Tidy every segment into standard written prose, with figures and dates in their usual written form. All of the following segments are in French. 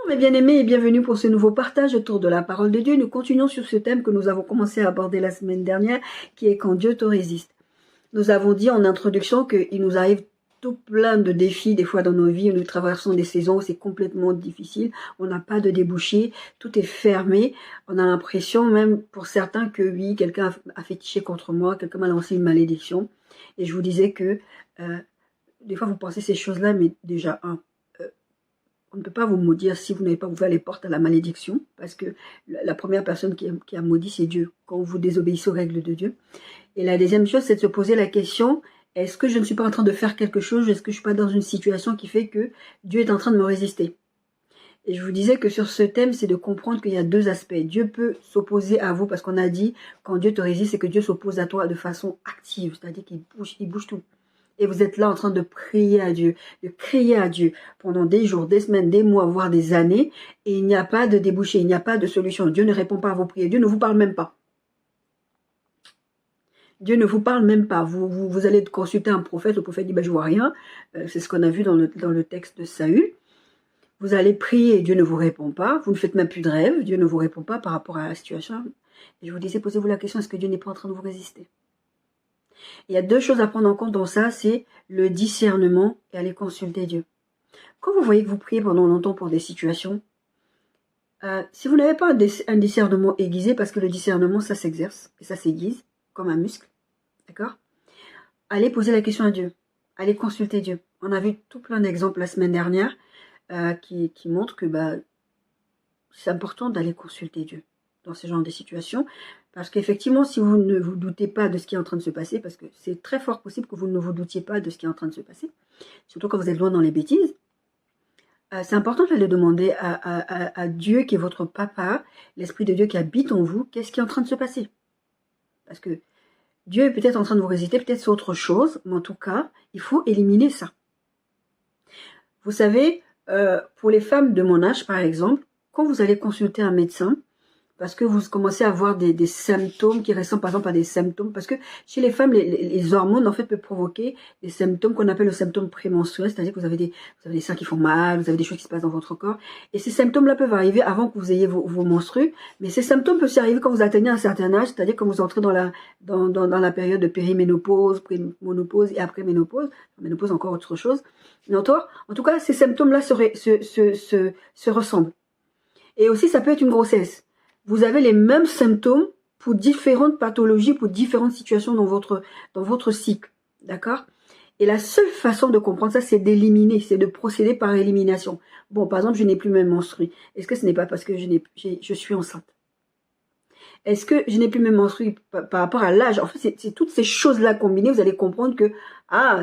Mes bien-aimés et bienvenue pour ce nouveau partage autour de la parole de Dieu. Nous continuons sur ce thème que nous avons commencé à aborder la semaine dernière, qui est quand Dieu te résiste. Nous avons dit en introduction qu'il nous arrive tout plein de défis des fois dans nos vies. Nous traversons des saisons où c'est complètement difficile. On n'a pas de débouché, tout est fermé. On a l'impression même pour certains que oui, quelqu'un a fétiché contre moi, quelqu'un m'a lancé une malédiction. Et je vous disais que des fois vous pensez ces choses-là, mais déjà on ne peut pas vous maudire si vous n'avez pas ouvert les portes à la malédiction, parce que la première personne qui a maudit, c'est Dieu, quand vous désobéissez aux règles de Dieu. Et la deuxième chose, c'est de se poser la question, est-ce que je ne suis pas en train de faire quelque chose, est-ce que je ne suis pas dans une situation qui fait que Dieu est en train de me résister? Et je vous disais que sur ce thème, c'est de comprendre qu'il y a deux aspects. Dieu peut s'opposer à vous, parce qu'on a dit, quand Dieu te résiste, c'est que Dieu s'oppose à toi de façon active, c'est-à-dire qu'il bouge tout. Et vous êtes là en train de prier à Dieu, de crier à Dieu pendant des jours, des semaines, des mois, voire des années, et il n'y a pas de débouché, il n'y a pas de solution. Dieu ne répond pas à vos prières, Dieu ne vous parle même pas. Dieu ne vous parle même pas. Vous allez consulter un prophète, le prophète dit je vois rien. C'est ce qu'on a vu dans le texte de Saül. Vous allez prier, Dieu ne vous répond pas. Vous ne faites même plus de rêve, Dieu ne vous répond pas par rapport à la situation. Et je vous disais, posez-vous la question, est-ce que Dieu n'est pas en train de vous résister? Il y a deux choses à prendre en compte dans ça, c'est le discernement et aller consulter Dieu. Quand vous voyez que vous priez pendant longtemps pour des situations, si vous n'avez pas un discernement aiguisé, parce que le discernement, ça s'exerce et ça s'aiguise comme un muscle, d'accord? Allez poser la question à Dieu, allez consulter Dieu. On a vu tout plein d'exemples la semaine dernière qui montrent que c'est important d'aller consulter Dieu dans ce genre de situations. Parce qu'effectivement, si vous ne vous doutez pas de ce qui est en train de se passer, parce que c'est très fort possible que vous ne vous doutiez pas de ce qui est en train de se passer, surtout quand vous êtes loin dans les bêtises, c'est important d'aller demander à Dieu qui est votre papa, l'Esprit de Dieu qui habite en vous, qu'est-ce qui est en train de se passer. Parce que Dieu est peut-être en train de vous résister, peut-être c'est autre chose, mais en tout cas, il faut éliminer ça. Vous savez, pour les femmes de mon âge, par exemple, quand vous allez consulter un médecin, parce que vous commencez à avoir des symptômes qui ressemblent par exemple à des symptômes, parce que chez les femmes, les hormones en fait peuvent provoquer des symptômes qu'on appelle le symptôme prémenstruel, c'est-à-dire que vous avez des seins qui font mal, vous avez des choses qui se passent dans votre corps, et ces symptômes-là peuvent arriver avant que vous ayez vos menstrues, mais ces symptômes peuvent aussi arriver quand vous atteignez un certain âge, c'est-à-dire quand vous entrez dans la période de périménopause, prémonopause et après ménopause, ménopause encore autre chose, mais en tout cas, ces symptômes-là se ressemblent. Et aussi, ça peut être une grossesse. Vous avez les mêmes symptômes pour différentes pathologies, pour différentes situations dans votre cycle. D'accord? Et la seule façon de comprendre ça, c'est d'éliminer, c'est de procéder par élimination. Bon, par exemple, je n'ai plus mes menstrues. Est-ce que ce n'est pas parce que je suis enceinte? Est-ce que je n'ai plus mes menstrues par rapport à l'âge? En fait, c'est toutes ces choses-là combinées, vous allez comprendre que,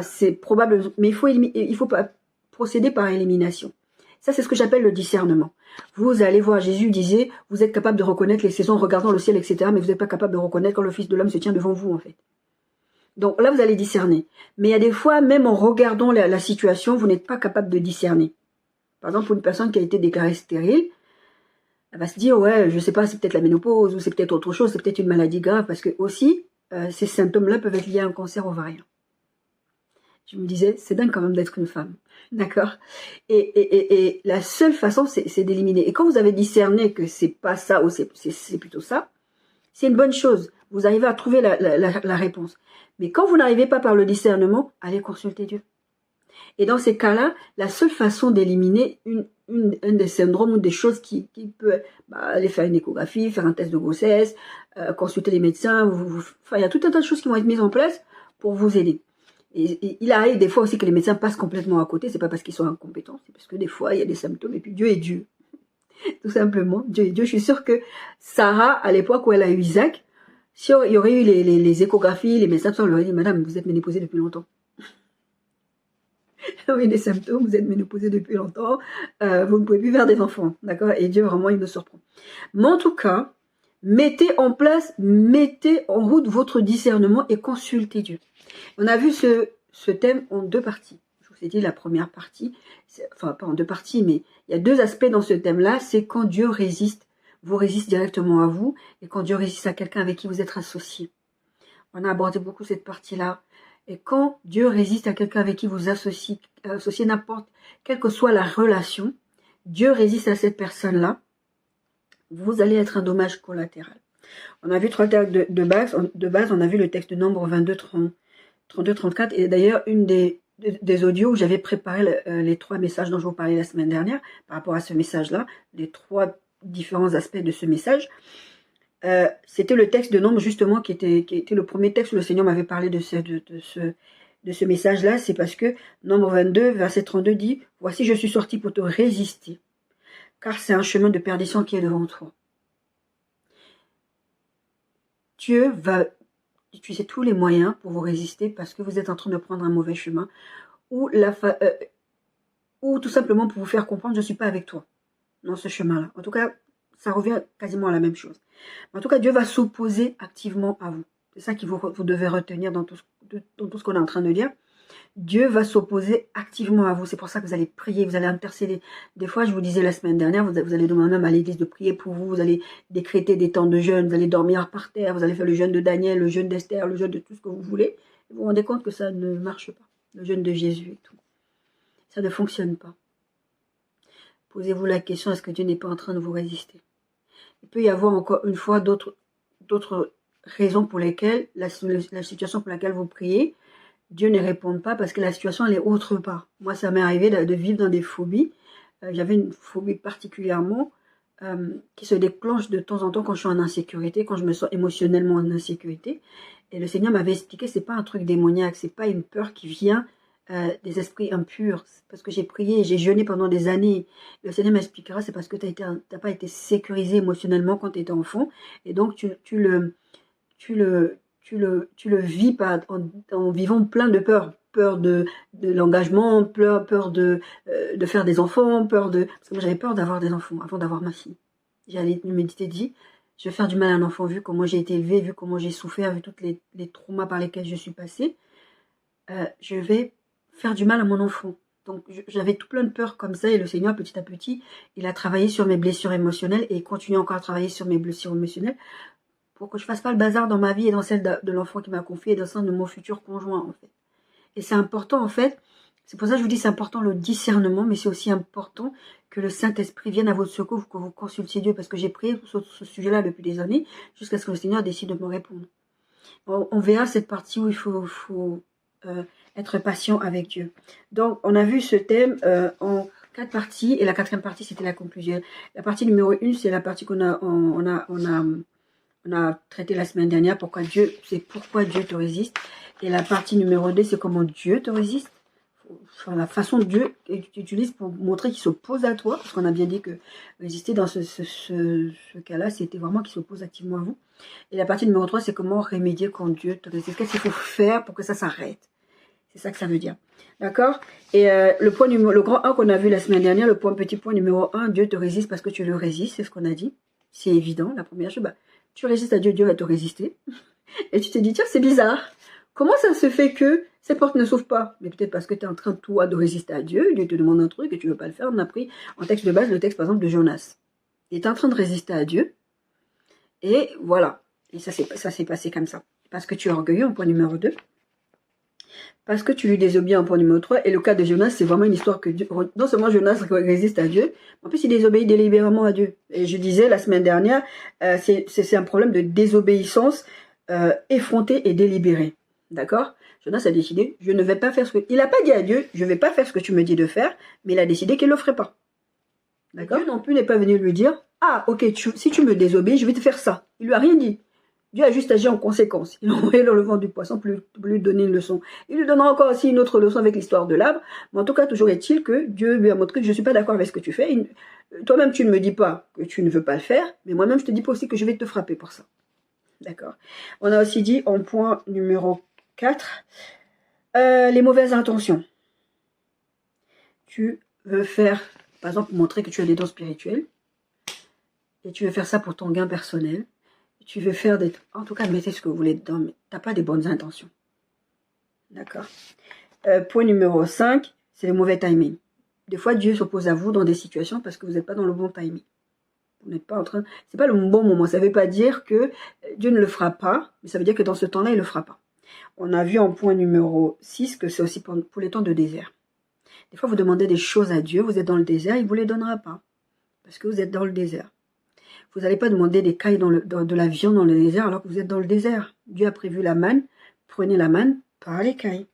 c'est probable, mais il faut pas procéder par élimination. Ça, c'est ce que j'appelle le discernement. Vous allez voir, Jésus disait, vous êtes capable de reconnaître les saisons en regardant le ciel, etc., mais vous n'êtes pas capable de reconnaître quand le Fils de l'homme se tient devant vous, en fait. Donc là, vous allez discerner. Mais il y a des fois, même en regardant la situation, vous n'êtes pas capable de discerner. Par exemple, pour une personne qui a été déclarée stérile, elle va se dire, ouais, je sais pas, c'est peut-être la ménopause, ou c'est peut-être autre chose, c'est peut-être une maladie grave, parce que aussi, ces symptômes-là peuvent être liés à un cancer ovarien. Je me disais, c'est dingue quand même d'être une femme. D'accord? Et la seule façon, c'est d'éliminer. Et quand vous avez discerné que c'est pas ça, ou c'est plutôt ça, c'est une bonne chose. Vous arrivez à trouver la réponse. Mais quand vous n'arrivez pas par le discernement, allez consulter Dieu. Et dans ces cas-là, la seule façon d'éliminer un des syndromes ou des choses qui peut aller faire une échographie, faire un test de grossesse, consulter les médecins, il y a tout un tas de choses qui vont être mises en place pour vous aider. Et il arrive des fois aussi que les médecins passent complètement à côté, c'est pas parce qu'ils sont incompétents, c'est parce que des fois il y a des symptômes et puis Dieu est Dieu. Tout simplement, Dieu est Dieu. Je suis sûre que Sarah, à l'époque où elle a eu Isaac, si il y aurait eu les échographies, les médecins, on leur aurait dit, madame, vous êtes ménopausée depuis longtemps. Oui, des symptômes, vous êtes ménopausée depuis longtemps, vous ne pouvez plus faire des enfants, d'accord? Et Dieu, vraiment, il me surprend. Mais en tout cas, mettez en route votre discernement et consultez Dieu. On a vu ce thème en deux parties. Je vous ai dit la première partie, enfin pas en deux parties, mais il y a deux aspects dans ce thème-là, c'est quand Dieu vous résiste directement à vous, et quand Dieu résiste à quelqu'un avec qui vous êtes associé. On a abordé beaucoup cette partie-là. Et quand Dieu résiste à quelqu'un avec qui vous associez n'importe, quelle que soit la relation, Dieu résiste à cette personne-là, vous allez être un dommage collatéral. On a vu 3 textes de base, on a vu le texte de Nombre 22, 32, 34, et d'ailleurs une des audios où j'avais préparé les 3 messages dont je vous parlais la semaine dernière, par rapport à ce message-là, les 3 différents aspects de ce message. C'était le texte de Nombre justement qui était le premier texte où le Seigneur m'avait parlé de ce message-là. C'est parce que Nombre 22, verset 32 dit « Voici, je suis sorti pour te résister, car c'est un chemin de perdition qui est devant toi. » Dieu va utiliser tous les moyens pour vous résister parce que vous êtes en train de prendre un mauvais chemin ou tout simplement pour vous faire comprendre « Je ne suis pas avec toi dans ce chemin-là. » En tout cas, ça revient quasiment à la même chose. En tout cas, Dieu va s'opposer activement à vous. C'est ça que vous devez retenir dans tout ce qu'on est en train de dire. Dieu va s'opposer activement à vous. C'est pour ça que vous allez prier, vous allez intercéder. Des fois, je vous disais la semaine dernière, vous allez demander même à l'église de prier pour vous. Vous allez décréter des temps de jeûne, vous allez dormir par terre, vous allez faire le jeûne de Daniel, le jeûne d'Esther, le jeûne de tout ce que vous voulez. Et vous vous rendez compte que ça ne marche pas. Le jeûne de Jésus et tout. Ça ne fonctionne pas. Posez-vous la question, est-ce que Dieu n'est pas en train de vous résister? Il peut y avoir encore une fois d'autres raisons pour lesquelles, la situation pour laquelle vous priez, Dieu ne répond pas parce que la situation elle est autre part. Moi, ça m'est arrivé de vivre dans des phobies. J'avais une phobie particulièrement qui se déclenche de temps en temps quand je suis en insécurité, quand je me sens émotionnellement en insécurité. Et le Seigneur m'avait expliqué, c'est pas un truc démoniaque, c'est pas une peur qui vient des esprits impurs. Parce que j'ai prié, j'ai jeûné pendant des années. Le Seigneur m'expliquera, c'est parce que t'as pas été sécurisé émotionnellement quand tu étais enfant. Et donc, tu le vis pas en vivant plein de peur. Peur de l'engagement, peur de faire des enfants, parce que moi j'avais peur d'avoir des enfants avant d'avoir ma fille. J'allais méditer, dit, je vais faire du mal à un enfant vu comment j'ai été élevée, vu comment j'ai souffert, vu tous les traumas par lesquels je suis passée. Je vais faire du mal à mon enfant. Donc j'avais tout plein de peurs comme ça et le Seigneur petit à petit, il a travaillé sur mes blessures émotionnelles et il continue encore à travailler sur mes blessures émotionnelles pour que je fasse pas le bazar dans ma vie et dans celle de l'enfant qui m'a confié et dans celle de mon futur conjoint en fait. Et c'est important en fait, c'est pour ça que je vous dis c'est important le discernement, mais c'est aussi important que le Saint-Esprit vienne à votre secours, que vous consultiez Dieu, parce que j'ai prié sur ce sujet-là depuis des années, jusqu'à ce que le Seigneur décide de me répondre. On verra cette partie où il faut être patient avec Dieu. Donc on a vu ce thème en 4 parties, et la 4e partie c'était la conclusion. La partie numéro 1 c'est la partie qu'on a traité la semaine dernière, pourquoi Dieu te résiste. Et la partie numéro 2, c'est comment Dieu te résiste. Enfin, la façon que Dieu utilise pour montrer qu'il s'oppose à toi. Parce qu'on a bien dit que résister dans ce cas-là, c'était vraiment qu'il s'oppose activement à vous. Et la partie numéro 3, c'est comment remédier quand Dieu te résiste. Qu'est-ce qu'il faut faire pour que ça s'arrête? C'est ça que ça veut dire. D'accord? Et le grand 1 qu'on a vu la semaine dernière, petit point numéro 1, Dieu te résiste parce que tu le résistes. C'est ce qu'on a dit. C'est évident. La première chose, tu résistes à Dieu, Dieu va te résister. Et tu te dis, tiens, c'est bizarre. Comment ça se fait que ces portes ne s'ouvrent pas? Mais peut-être parce que tu es en train, toi, de résister à Dieu. Dieu te demande un truc et tu ne veux pas le faire. On a pris en texte de base le texte, par exemple, de Jonas. Il est en train de résister à Dieu. Et voilà. Et ça s'est passé comme ça. Parce que tu es orgueilleux, en point numéro 2. Parce que tu lui désobéis, en point numéro 3. Et le cas de Jonas, c'est vraiment une histoire que Dieu, non seulement Jonas résiste à Dieu, mais en plus il désobéit délibérément à Dieu. Et je disais la semaine dernière, c'est un problème de désobéissance effrontée et délibérée. D'accord? Jonas a décidé, je ne vais pas faire ce que... Il n'a pas dit à Dieu, je ne vais pas faire ce que tu me dis de faire, mais il a décidé qu'il ne le ferait pas. D'accord? Dieu non plus n'est pas venu lui dire, ah, ok, si tu me désobéis, je vais te faire ça. Il lui a rien dit. Dieu a juste agi en conséquence. Il a envoyé dans le ventre du poisson pour lui donner une leçon. Il lui donnera encore aussi une autre leçon avec l'histoire de l'arbre. Mais en tout cas, toujours est-il que Dieu lui a montré que je ne suis pas d'accord avec ce que tu fais. Toi-même, tu ne me dis pas que tu ne veux pas le faire, mais moi-même, je te dis pas aussi que je vais te frapper pour ça. D'accord? On a aussi dit, en point numéro 4, les mauvaises intentions. Tu veux faire, par exemple, montrer que tu as des dons spirituels, et tu veux faire ça pour ton gain personnel. Tu veux faire des... En tout cas, mettez ce que vous voulez dedans, mais tu n'as pas des bonnes intentions. D'accord? Point numéro 5, c'est le mauvais timing. Des fois, Dieu s'oppose à vous dans des situations parce que vous n'êtes pas dans le bon timing. Vous n'êtes pas en train... C'est pas le bon moment. Ça ne veut pas dire que Dieu ne le fera pas, mais ça veut dire que dans ce temps-là, il ne le fera pas. On a vu en point numéro 6 que c'est aussi pour les temps de désert. Des fois, vous demandez des choses à Dieu, vous êtes dans le désert, il ne vous les donnera pas. Parce que vous êtes dans le désert. Vous n'allez pas demander des cailles de la viande dans le désert alors que vous êtes dans le désert. Dieu a prévu la manne, prenez la manne par les cailles.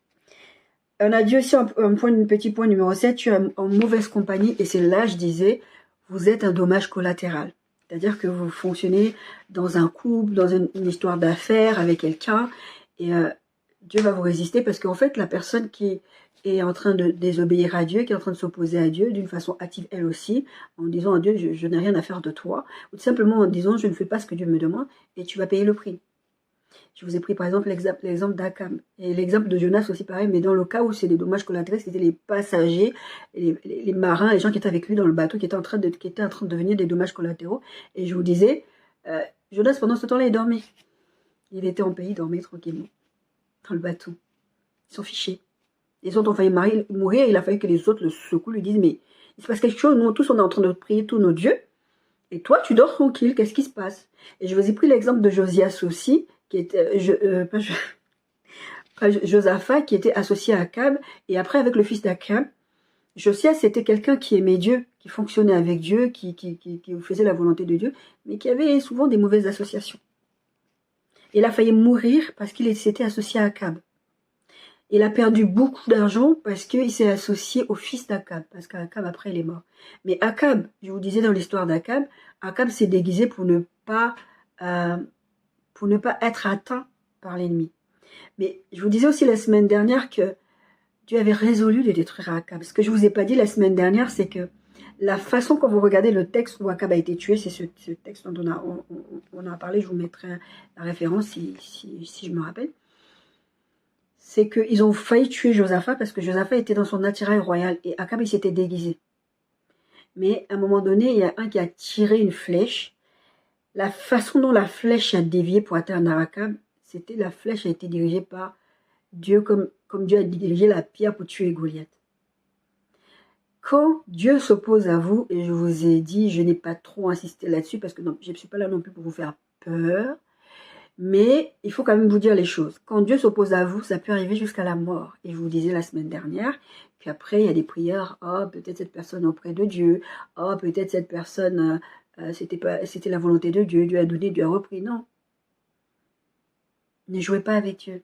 On a dit aussi un petit point numéro 7, tu es en mauvaise compagnie, et c'est là, je disais, vous êtes un dommage collatéral. C'est-à-dire que vous fonctionnez dans un couple, dans une histoire d'affaires avec quelqu'un, et Dieu va vous résister parce qu'en fait, la personne qui est en train de désobéir à Dieu, qui est en train de s'opposer à Dieu d'une façon active elle aussi, en disant à Dieu, je n'ai rien à faire de toi, ou tout simplement en disant, je ne fais pas ce que Dieu me demande, et tu vas payer le prix. Je vous ai pris par exemple l'exemple d'Akam. Et l'exemple de Jonas aussi pareil, mais dans le cas où c'est des dommages collatéraux, c'était les passagers, les marins, les gens qui étaient avec lui dans le bateau, qui étaient en train de devenir des dommages collatéraux. Et je vous disais, Jonas pendant ce temps-là, il dormait. Il était en pays, il dormait tranquillement, dans le bateau. Ils sont fichés. Les autres ont failli mourir, il a fallu que les autres le secouent, lui disent, mais il se passe quelque chose, nous tous on est en train de prier tous nos dieux, et toi tu dors tranquille, qu'est-ce qui se passe? Et je vous ai pris l'exemple de Josias aussi, qui était, Josaphat, qui était associé à Akab, et après avec le fils d'Akab, Josias c'était quelqu'un qui aimait Dieu, qui fonctionnait avec Dieu, qui faisait la volonté de Dieu, mais qui avait souvent des mauvaises associations. Il a failli mourir parce qu'il s'était associé à Akab. Il a perdu beaucoup d'argent parce qu'il s'est associé au fils d'Akab, parce qu'Akab après il est mort. Mais Akab, je vous disais dans l'histoire d'Akab, Akab s'est déguisé pour ne pas être atteint par l'ennemi. Mais je vous disais aussi la semaine dernière que Dieu avait résolu de détruire Akab. Ce que je ne vous ai pas dit la semaine dernière, c'est que la façon quand vous regardez le texte où Akab a été tué, c'est ce texte dont on a parlé, je vous mettrai la référence si je me rappelle. C'est qu'ils ont failli tuer Josaphat parce que Josaphat était dans son attirail royal et Akab il s'était déguisé. Mais à un moment donné, il y a un qui a tiré une flèche. La façon dont la flèche a dévié pour atteindre Akab, c'était la flèche a été dirigée par Dieu comme Dieu a dirigé la pierre pour tuer Goliath. Quand Dieu s'oppose à vous, et je vous ai dit, je n'ai pas trop insisté là-dessus parce que non, je ne suis pas là non plus pour vous faire peur, mais il faut quand même vous dire les choses. Quand Dieu s'oppose à vous, ça peut arriver jusqu'à la mort. Et je vous disais la semaine dernière qu'après, il y a des prières, oh, peut-être cette personne auprès de Dieu, oh, peut-être cette personne, c'était la volonté de Dieu, Dieu a donné, Dieu a repris. Non. Ne jouez pas avec Dieu.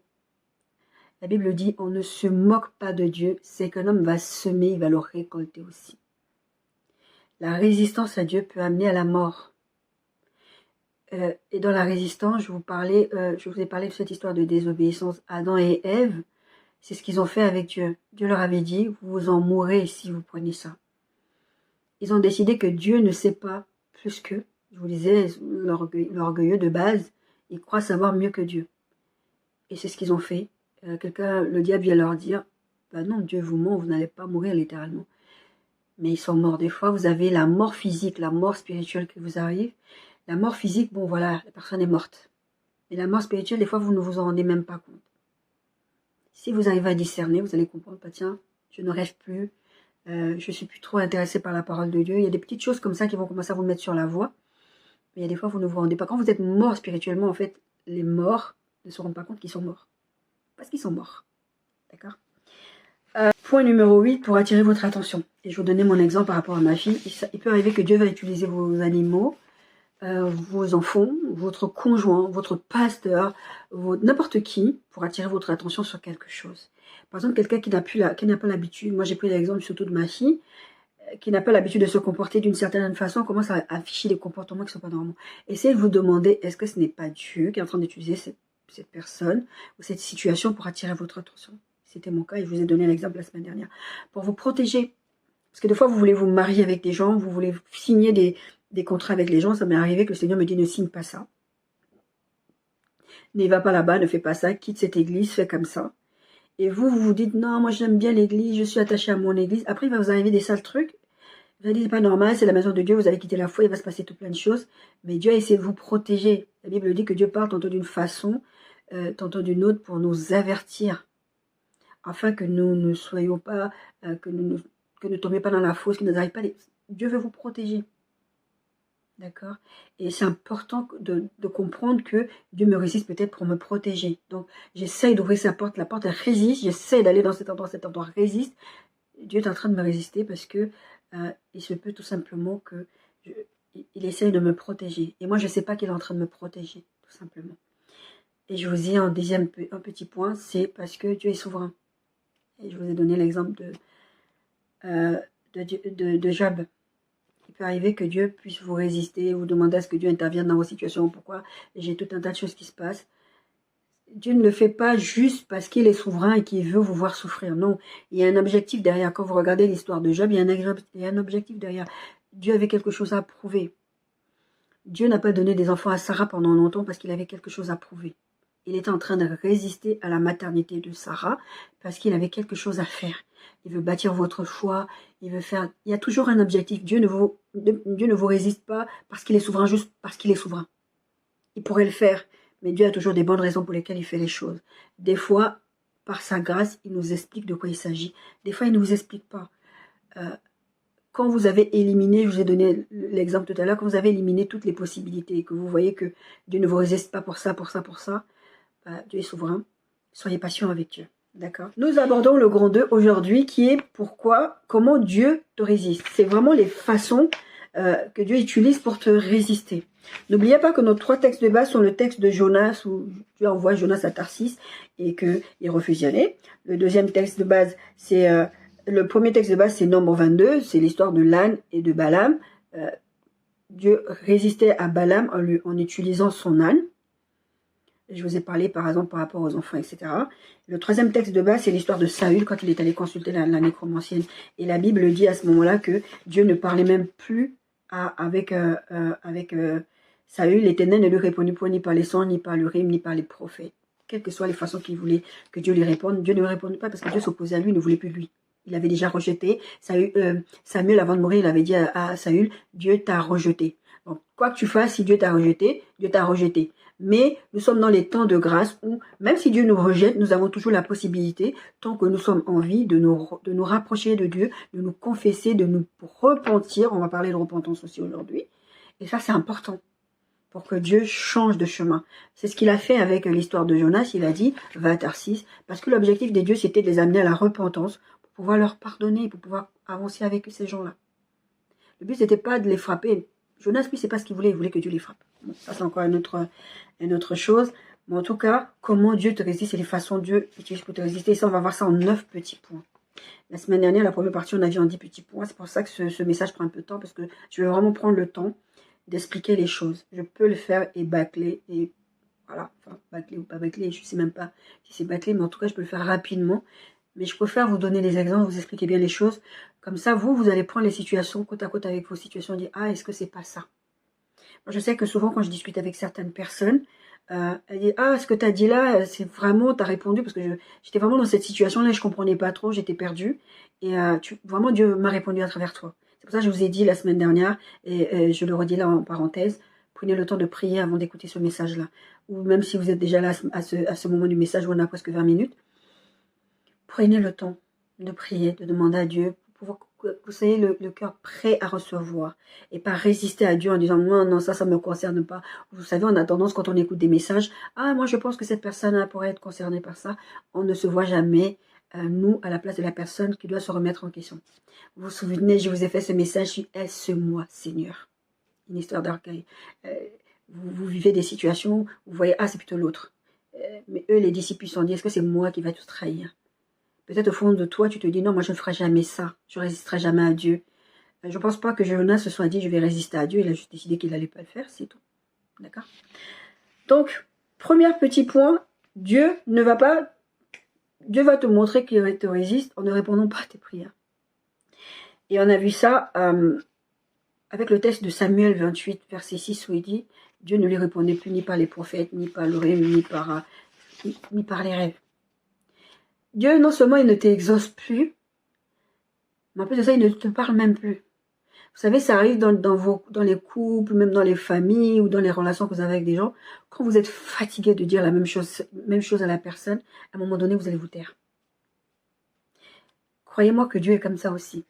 La Bible dit, on ne se moque pas de Dieu, c'est qu'un homme va semer, il va le récolter aussi. La résistance à Dieu peut amener à la mort. Et dans la résistance, je vous ai parlé de cette histoire de désobéissance. Adam et Ève, c'est ce qu'ils ont fait avec Dieu. Dieu leur avait dit, vous en mourrez si vous prenez ça. Ils ont décidé que Dieu ne sait pas plus qu'eux. Je vous disais, l'orgueilleux de base, ils croient savoir mieux que Dieu. Et c'est ce qu'ils ont fait. Le diable vient leur dire, bah non, Dieu vous ment, vous n'allez pas mourir littéralement. Mais ils sont morts. Des fois, vous avez la mort physique, la mort spirituelle qui vous arrive. La mort physique, bon voilà, la personne est morte. Mais la mort spirituelle, des fois, vous ne vous en rendez même pas compte. Si vous arrivez à discerner, vous allez comprendre, bah tiens, je ne rêve plus, je suis plus trop intéressée par la parole de Dieu. Il y a des petites choses comme ça qui vont commencer à vous mettre sur la voie. Mais il y a des fois, vous ne vous rendez pas. Quand vous êtes mort spirituellement, en fait, les morts ne se rendent pas compte qu'ils sont morts. Parce qu'ils sont morts. D'accord ? Point numéro 8, pour attirer votre attention. Et je vais vous donner mon exemple par rapport à ma fille. Il peut arriver que Dieu va utiliser vos animaux, vos enfants, votre conjoint, votre pasteur, n'importe qui, pour attirer votre attention sur quelque chose. Par exemple, quelqu'un qui n'a pas l'habitude, moi j'ai pris l'exemple surtout de ma fille, qui n'a pas l'habitude de se comporter d'une certaine façon, commence à afficher des comportements qui ne sont pas normaux. Essayez de vous demander, est-ce que ce n'est pas Dieu qui est en train d'utiliser cette personne ou cette situation pour attirer votre attention? C'était mon cas et je vous ai donné l'exemple la semaine dernière. Pour vous protéger. Parce que des fois, vous voulez vous marier avec des gens, vous voulez signer des contrats avec les gens. Ça m'est arrivé que le Seigneur me dit, ne signe pas ça. Ne va pas là-bas, ne fais pas ça, quitte cette église, fais comme ça. Et vous dites, non, moi j'aime bien l'église, je suis attaché à mon église. Après, il va vous arriver des sales trucs. Vous allez dire, c'est pas normal, c'est la maison de Dieu, vous allez quitter la foi, il va se passer tout plein de choses. Mais Dieu a essayé de vous protéger. La Bible dit que Dieu parle tantôt d'une façon, tantôt d'une autre pour nous avertir. Afin que nous ne soyons pas, que nous ne tombions pas dans la fausse, que nous n'arrive pas. Dieu veut vous protéger. D'accord? Et c'est important de comprendre que Dieu me résiste peut-être pour me protéger. Donc, j'essaye d'ouvrir sa porte, la porte elle résiste, j'essaye d'aller dans cet endroit résiste. Dieu est en train de me résister parce que il se peut tout simplement que il essaye de me protéger. Et moi, je ne sais pas qu'il est en train de me protéger, tout simplement. Et je vous dis un petit point, c'est parce que Dieu est souverain. Et je vous ai donné l'exemple de Job. Il peut arriver que Dieu puisse vous résister, vous demander à ce que Dieu intervienne dans vos situations. Pourquoi? J'ai tout un tas de choses qui se passent. Dieu ne le fait pas juste parce qu'il est souverain et qu'il veut vous voir souffrir. Non, il y a un objectif derrière. Quand vous regardez l'histoire de Job, il y a un objectif derrière. Dieu avait quelque chose à prouver. Dieu n'a pas donné des enfants à Sarah pendant longtemps parce qu'il avait quelque chose à prouver. Il était en train de résister à la maternité de Sarah parce qu'il avait quelque chose à faire. Il veut bâtir votre foi, il veut faire... Il y a toujours un objectif. Dieu ne vous résiste pas parce qu'il est souverain, juste parce qu'il est souverain. Il pourrait le faire, mais Dieu a toujours des bonnes raisons pour lesquelles il fait les choses. Des fois, par sa grâce, il nous explique de quoi il s'agit. Des fois, il ne nous explique pas. Quand vous avez éliminé, je vous ai donné l'exemple tout à l'heure, quand vous avez éliminé toutes les possibilités et que vous voyez que Dieu ne vous résiste pas pour ça, Dieu est souverain. Soyez patient avec Dieu. D'accord? Nous abordons le grand 2 aujourd'hui qui est comment Dieu te résiste. C'est vraiment les façons que Dieu utilise pour te résister. N'oubliez pas que nos 3 textes de base sont le texte de Jonas où Dieu envoie Jonas à Tarsis et qu'il refuse d'y aller. Le deuxième texte de base, c'est... le premier texte de base, c'est Nombre 22, c'est l'histoire de l'âne et de Balaam. Dieu résistait à Balaam en utilisant son âne. Je vous ai parlé par exemple par rapport aux enfants, etc. Le troisième texte de base, c'est l'histoire de Saül quand il est allé consulter la nécromancienne. Et la Bible dit à ce moment-là que Dieu ne parlait même plus avec Saül. L'Éternel ne lui répondit point ni par les sons, ni par l'Urim, ni par les prophètes. Quelles que soient les façons qu'il voulait que Dieu lui réponde, Dieu ne lui répondait pas parce que Dieu s'opposait à lui, il ne voulait plus de lui. Il avait déjà rejeté. Samuel, avant de mourir, il avait dit à Saül, Dieu t'a rejeté. Donc, quoi que tu fasses, si Dieu t'a rejeté, Dieu t'a rejeté. Mais nous sommes dans les temps de grâce où, même si Dieu nous rejette, nous avons toujours la possibilité, tant que nous sommes en vie, de nous rapprocher de Dieu, de nous confesser, de nous repentir. On va parler de repentance aussi aujourd'hui. Et ça, c'est important pour que Dieu change de chemin. C'est ce qu'il a fait avec l'histoire de Jonas. Il a dit, va à Tarsis, parce que l'objectif des dieux, c'était de les amener à la repentance, pour pouvoir leur pardonner, pour pouvoir avancer avec ces gens-là. Le but, c'était pas de les frapper. Jonas, lui, c'est pas ce qu'il voulait que Dieu les frappe. Bon, ça, c'est encore une autre chose. Mais en tout cas, comment Dieu te résiste et les façons Dieu utilise pour te résister. Et ça, on va voir ça en 9 petits points. La semaine dernière, la première partie, on a vu en 10 petits points. C'est pour ça que ce message prend un peu de temps, parce que je vais vraiment prendre le temps d'expliquer les choses. Je peux le faire et bâcler, et voilà, enfin, bâcler ou pas bâcler, je ne sais même pas si c'est bâcler, mais en tout cas, je peux le faire rapidement. Mais je préfère vous donner des exemples, vous expliquer bien les choses. Comme ça, vous allez prendre les situations côte à côte avec vos situations et dire, ah, est-ce que c'est pas ça? Moi, je sais que souvent, quand je discute avec certaines personnes, elles disent, ah, ce que tu as dit là, c'est vraiment, tu as répondu, parce que j'étais vraiment dans cette situation-là, je comprenais pas trop, j'étais perdue. Et vraiment, Dieu m'a répondu à travers toi. C'est pour ça que je vous ai dit la semaine dernière, et je le redis là en parenthèse, prenez le temps de prier avant d'écouter ce message-là. Ou même si vous êtes déjà là à ce moment du message, où on a presque 20 minutes, prenez le temps de prier, de demander à Dieu, pour que vous soyez le cœur prêt à recevoir et pas résister à Dieu en disant non, ça ne me concerne pas. Vous savez, on a tendance quand on écoute des messages, ah, moi je pense que cette personne pourrait être concernée par ça. On ne se voit jamais, nous, à la place de la personne qui doit se remettre en question. Vous vous souvenez, je vous ai fait ce message, est-ce moi, Seigneur? Une histoire d'orgueil. Vous vivez des situations, vous voyez, ah, c'est plutôt l'autre. Mais eux, les disciples, se sont dit, est-ce que c'est moi qui va tout trahir? Peut-être au fond de toi, tu te dis, non, moi je ne ferai jamais ça. Je ne résisterai jamais à Dieu. Je ne pense pas que Jonas se soit dit, je vais résister à Dieu. Il a juste décidé qu'il n'allait pas le faire, c'est tout. D'accord? Donc, premier petit point, Dieu va te montrer qu'il te résiste en ne répondant pas à tes prières. Et on a vu ça avec le texte de Samuel 28, verset 6, où il dit, Dieu ne lui répondait plus ni par les prophètes, ni par l'oreille, ni par les rêves. Dieu, non seulement il ne t'exauce plus, mais en plus de ça, il ne te parle même plus. Vous savez, ça arrive dans les couples, même dans les familles ou dans les relations que vous avez avec des gens. Quand vous êtes fatigué de dire la même chose à la personne, à un moment donné, vous allez vous taire. Croyez-moi que Dieu est comme ça aussi.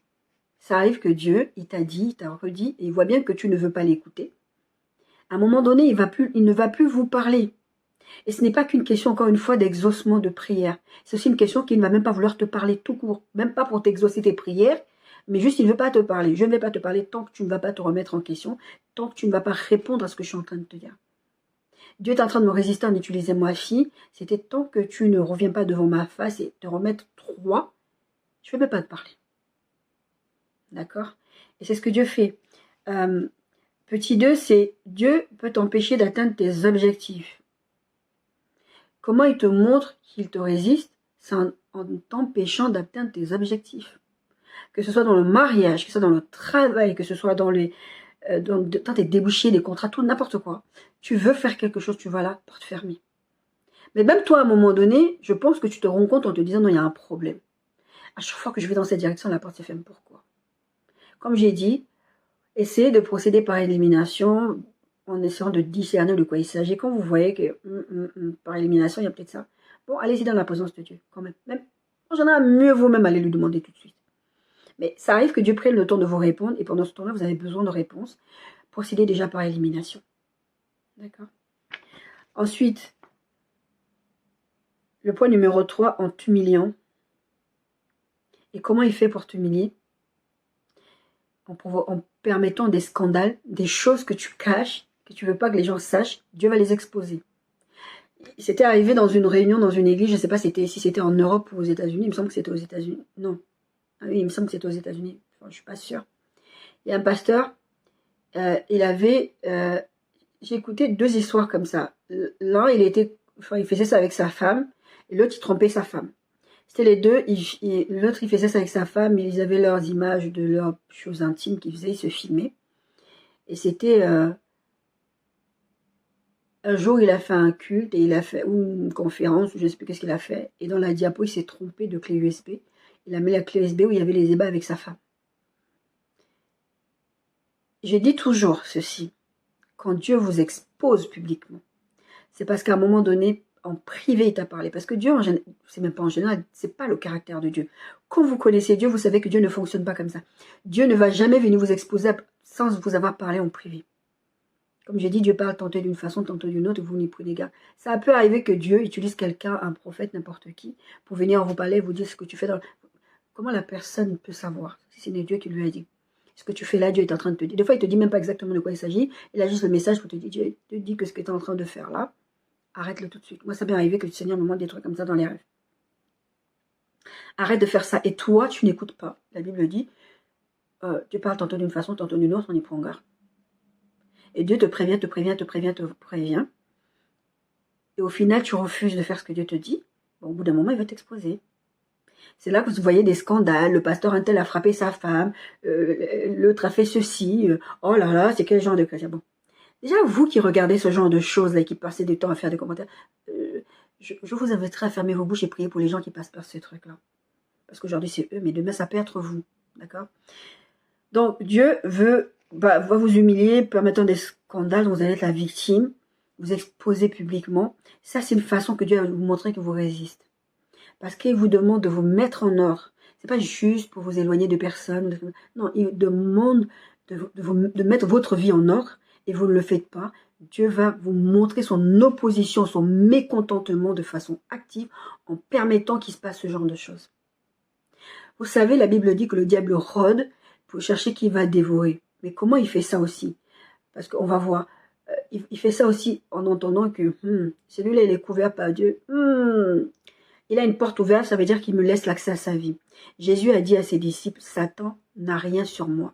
Ça arrive que Dieu, il t'a dit, il t'a redit, et il voit bien que tu ne veux pas l'écouter. À un moment donné, il ne va plus vous parler. Et ce n'est pas qu'une question, encore une fois, d'exaucement de prière. C'est aussi une question qu'il ne va même pas vouloir te parler tout court. Même pas pour t'exaucer tes prières, mais juste il ne veut pas te parler. Je ne vais pas te parler tant que tu ne vas pas te remettre en question, tant que tu ne vas pas répondre à ce que je suis en train de te dire. Dieu est en train de me résister en utilisant ma fille. C'était tant que tu ne reviens pas devant ma face et te remettre droit, je ne vais même pas te parler. D'accord? Et c'est ce que Dieu fait. Petit 2, c'est Dieu peut t'empêcher d'atteindre tes objectifs. Comment il te montre qu'il te résiste? C'est en t'empêchant d'atteindre tes objectifs. Que ce soit dans le mariage, que ce soit dans le travail, que ce soit dans tes débouchés, des contrats, tout, n'importe quoi. Tu veux faire quelque chose, tu vas là, porte fermée. Mais même toi, à un moment donné, je pense que tu te rends compte en te disant, non, il y a un problème. À chaque fois que je vais dans cette direction, la porte se ferme. Pourquoi? Comme j'ai dit, essayez de procéder par élimination en essayant de discerner de quoi il s'agit. Quand vous voyez que par élimination, il y a peut-être ça. Bon, allez-y dans la présence de Dieu, quand même. En général, mieux vous-même aller lui demander tout de suite. Mais ça arrive que Dieu prenne le temps de vous répondre, et pendant ce temps-là, vous avez besoin de réponses. Procédez déjà par élimination. D'accord? Ensuite, le point numéro 3, en t'humiliant. Et comment il fait pour t'humilier? En permettant des scandales, des choses que tu caches, que tu ne veux pas que les gens sachent, Dieu va les exposer. C'était arrivé dans une réunion, dans une église, je ne sais pas si c'était en Europe ou aux États-Unis, il me semble que c'était aux États-Unis. Non. Ah oui, il me semble que c'était aux États-Unis. Enfin, je ne suis pas sûre. Il y a un pasteur, j'ai écouté 2 histoires comme ça. L'un, il faisait ça avec sa femme, et l'autre, il trompait sa femme. C'était les deux, l'autre, il faisait ça avec sa femme, ils avaient leurs images de leurs choses intimes qu'ils faisaient, ils se filmaient. Et c'était... un jour, il a fait un culte, ou une conférence, je ne sais plus qu'est-ce qu'il a fait, et dans la diapo, il s'est trompé de clé USB. Il a mis la clé USB où il y avait les débats avec sa femme. J'ai dit toujours ceci, quand Dieu vous expose publiquement, c'est parce qu'à un moment donné, en privé, il t'a parlé. Parce que Dieu, c'est même pas en général, c'est pas le caractère de Dieu. Quand vous connaissez Dieu, vous savez que Dieu ne fonctionne pas comme ça. Dieu ne va jamais venir vous exposer sans vous avoir parlé en privé. Comme j'ai dit, Dieu parle tantôt d'une façon, tantôt d'une autre, vous n'y prenez garde. Ça peut arriver que Dieu utilise quelqu'un, un prophète, n'importe qui, pour venir vous parler, vous dire ce que tu fais dans... Comment la personne peut savoir si c'est Dieu qui lui a dit? Ce que tu fais là, Dieu est en train de te dire. Des fois, il ne te dit même pas exactement de quoi il s'agit. Il a juste le message pour te dire, Dieu te dit que ce que tu es en train de faire là, arrête-le tout de suite. Moi, ça m'est arrivé que le Seigneur me montre des trucs comme ça dans les rêves. Arrête de faire ça. Et toi, tu n'écoutes pas. La Bible dit, Dieu parle tantôt d'une façon, tantôt d'une autre, on y prend garde. Et Dieu te prévient, te prévient, te prévient, te prévient. Et au final, tu refuses de faire ce que Dieu te dit. Bon, au bout d'un moment, il va t'exposer. C'est là que vous voyez des scandales. Le pasteur un tel a frappé sa femme. L'autre a fait ceci. Oh là là, c'est quel genre de chrétien? Bon. Déjà, vous qui regardez ce genre de choses-là et qui passez du temps à faire des commentaires, je vous inviterai à fermer vos bouches et prier pour les gens qui passent par ces trucs-là. Parce qu'aujourd'hui, c'est eux, mais demain, ça peut être vous. D'accord? Donc, Dieu va vous humilier, permettant des scandales dont vous allez être la victime, vous exposer publiquement. Ça, c'est une façon que Dieu va vous montrer que vous résiste. Parce qu'il vous demande de vous mettre en ordre. Ce n'est pas juste pour vous éloigner de personnes. Non, il demande de mettre votre vie en ordre et vous ne le faites pas. Dieu va vous montrer son opposition, son mécontentement de façon active en permettant qu'il se passe ce genre de choses. Vous savez, la Bible dit que le diable rôde pour chercher qui va dévorer. Mais comment il fait ça aussi? Parce qu'on va voir, il fait ça aussi en entendant que celui-là, il est couvert par Dieu. Il a une porte ouverte, ça veut dire qu'il me laisse l'accès à sa vie. Jésus a dit à ses disciples, Satan n'a rien sur moi.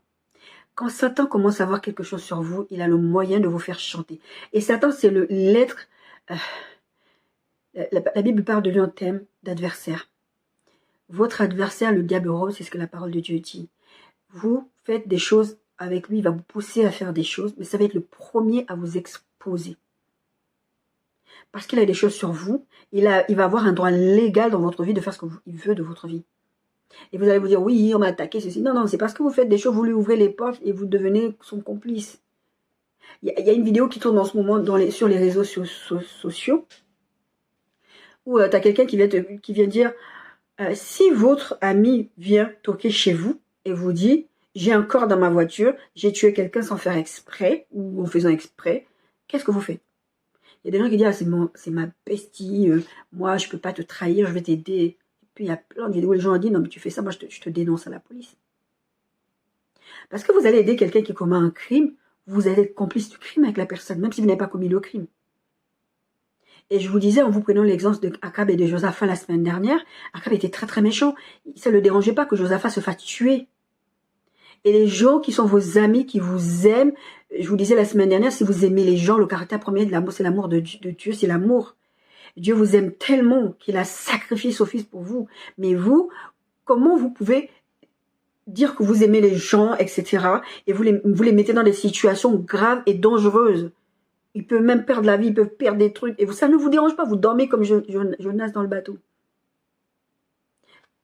Quand Satan commence à voir quelque chose sur vous, il a le moyen de vous faire chanter. Et Satan, c'est l'être... la Bible parle de lui en thème d'adversaire. Votre adversaire, le diable rôde, c'est ce que la parole de Dieu dit. Vous faites des choses avec lui, il va vous pousser à faire des choses, mais ça va être le premier à vous exposer. Parce qu'il a des choses sur vous, il va avoir un droit légal dans votre vie de faire ce qu'il veut de votre vie. Et vous allez vous dire, oui, on m'a attaqué, ceci. Non, c'est parce que vous faites des choses, vous lui ouvrez les portes et vous devenez son complice. Il y a une vidéo qui tourne en ce moment sur les réseaux sociaux où tu as quelqu'un qui vient dire, si votre ami vient toquer chez vous et vous dit, j'ai un corps dans ma voiture, j'ai tué quelqu'un sans faire exprès ou en faisant exprès, qu'est-ce que vous faites? Il y a des gens qui disent, ah, c'est ma bestie, moi, je peux pas te trahir, je vais t'aider. Et puis, il y a plein de vidéos où les gens ont dit, non, mais tu fais ça, moi, je te dénonce à la police. Parce que vous allez aider quelqu'un qui commet un crime, vous allez être complice du crime avec la personne, même si vous n'avez pas commis le crime. Et je vous disais, en vous prenant l'exemple de Akab et de Josaphat la semaine dernière, Akab était très très méchant. Ça ne le dérangeait pas que Josaphat se fasse tuer. Et les gens qui sont vos amis, qui vous aiment, je vous disais la semaine dernière, si vous aimez les gens, le caractère premier de l'amour, c'est l'amour de Dieu, c'est l'amour. Dieu vous aime tellement qu'il a sacrifié son fils pour vous. Mais vous, comment vous pouvez dire que vous aimez les gens, etc. et vous les mettez dans des situations graves et dangereuses? Ils peuvent même perdre la vie, ils peuvent perdre des trucs. Et ça ne vous dérange pas, vous dormez comme Jonas dans le bateau.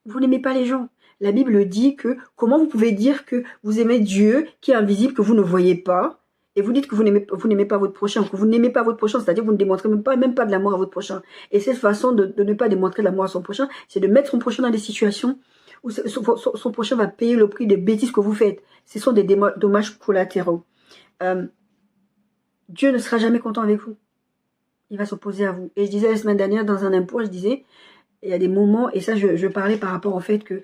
Vous n'aimez pas les gens. La Bible dit que comment vous pouvez dire que vous aimez Dieu qui est invisible, que vous ne voyez pas, et vous dites que vous n'aimez pas votre prochain, que vous n'aimez pas votre prochain, c'est-à-dire que vous ne démontrez même pas de l'amour à votre prochain. Et cette façon de ne pas démontrer de l'amour à son prochain, c'est de mettre son prochain dans des situations où son prochain va payer le prix des bêtises que vous faites. Ce sont des dommages collatéraux. Dieu ne sera jamais content avec vous. Il va s'opposer à vous. Et je disais la semaine dernière dans un impôt, je disais, il y a des moments, et ça je parlais par rapport au fait que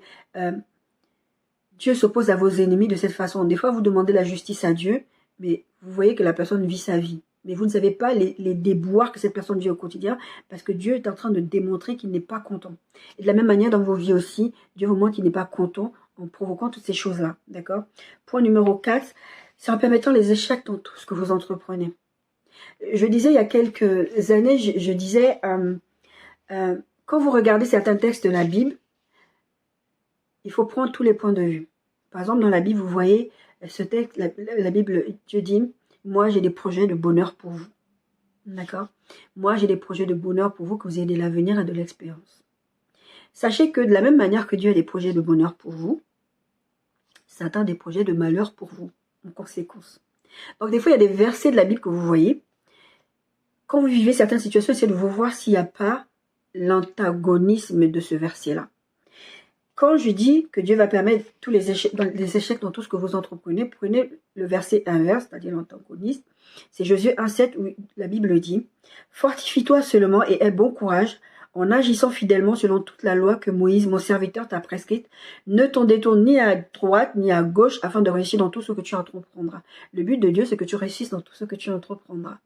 Dieu s'oppose à vos ennemis de cette façon. Des fois, vous demandez la justice à Dieu, mais vous voyez que la personne vit sa vie. Mais vous ne savez pas les déboires que cette personne vit au quotidien, parce que Dieu est en train de démontrer qu'il n'est pas content. Et de la même manière, dans vos vies aussi, Dieu vous montre qu'il n'est pas content en provoquant toutes ces choses-là. D'accord? Point numéro 4, c'est en permettant les échecs dans tout ce que vous entreprenez. Je disais il y a quelques années, je disais, quand vous regardez certains textes de la Bible, il faut prendre tous les points de vue. Par exemple, dans la Bible, vous voyez ce texte, la Bible, Dieu dit, moi j'ai des projets de bonheur pour vous. D'accord? Moi j'ai des projets de bonheur pour vous, que vous ayez de l'avenir et de l'expérience. Sachez que de la même manière que Dieu a des projets de bonheur pour vous, Satan a des projets de malheur pour vous, en conséquence. Donc des fois, il y a des versets de la Bible que vous voyez. Quand vous vivez certaines situations, essayez de vous voir s'il n'y a pas l'antagonisme de ce verset-là. Quand je dis que Dieu va permettre tous les échecs dans tout ce que vous entreprenez, prenez le verset inverse, c'est-à-dire l'antagonisme. C'est Josué 1,7 où la Bible dit « Fortifie-toi seulement et aie bon courage en agissant fidèlement selon toute la loi que Moïse, mon serviteur, t'a prescrite. Ne t'en détourne ni à droite ni à gauche afin de réussir dans tout ce que tu entreprendras. » Le but de Dieu, c'est que tu réussisses dans tout ce que tu entreprendras.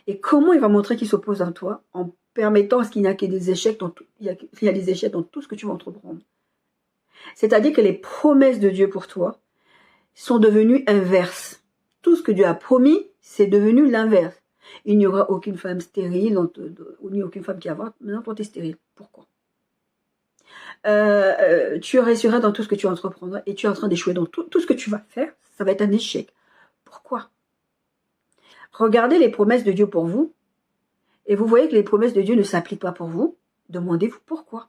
Et comment il va montrer qu'il s'oppose à toi? En permettant à ce qu'il n'y a que des échecs il y a des échecs dans tout ce que tu vas entreprendre. C'est-à-dire que les promesses de Dieu pour toi sont devenues inverses. Tout ce que Dieu a promis, c'est devenu l'inverse. Il n'y aura aucune femme stérile, ni aucune femme qui avorte. Maintenant, toi, tu es stérile. Pourquoi? Tu réussiras dans tout ce que tu entreprendras et tu es en train d'échouer dans tout ce que tu vas faire. Ça va être un échec. Pourquoi? Regardez les promesses de Dieu pour vous et vous voyez que les promesses de Dieu ne s'appliquent pas pour vous. Demandez-vous pourquoi.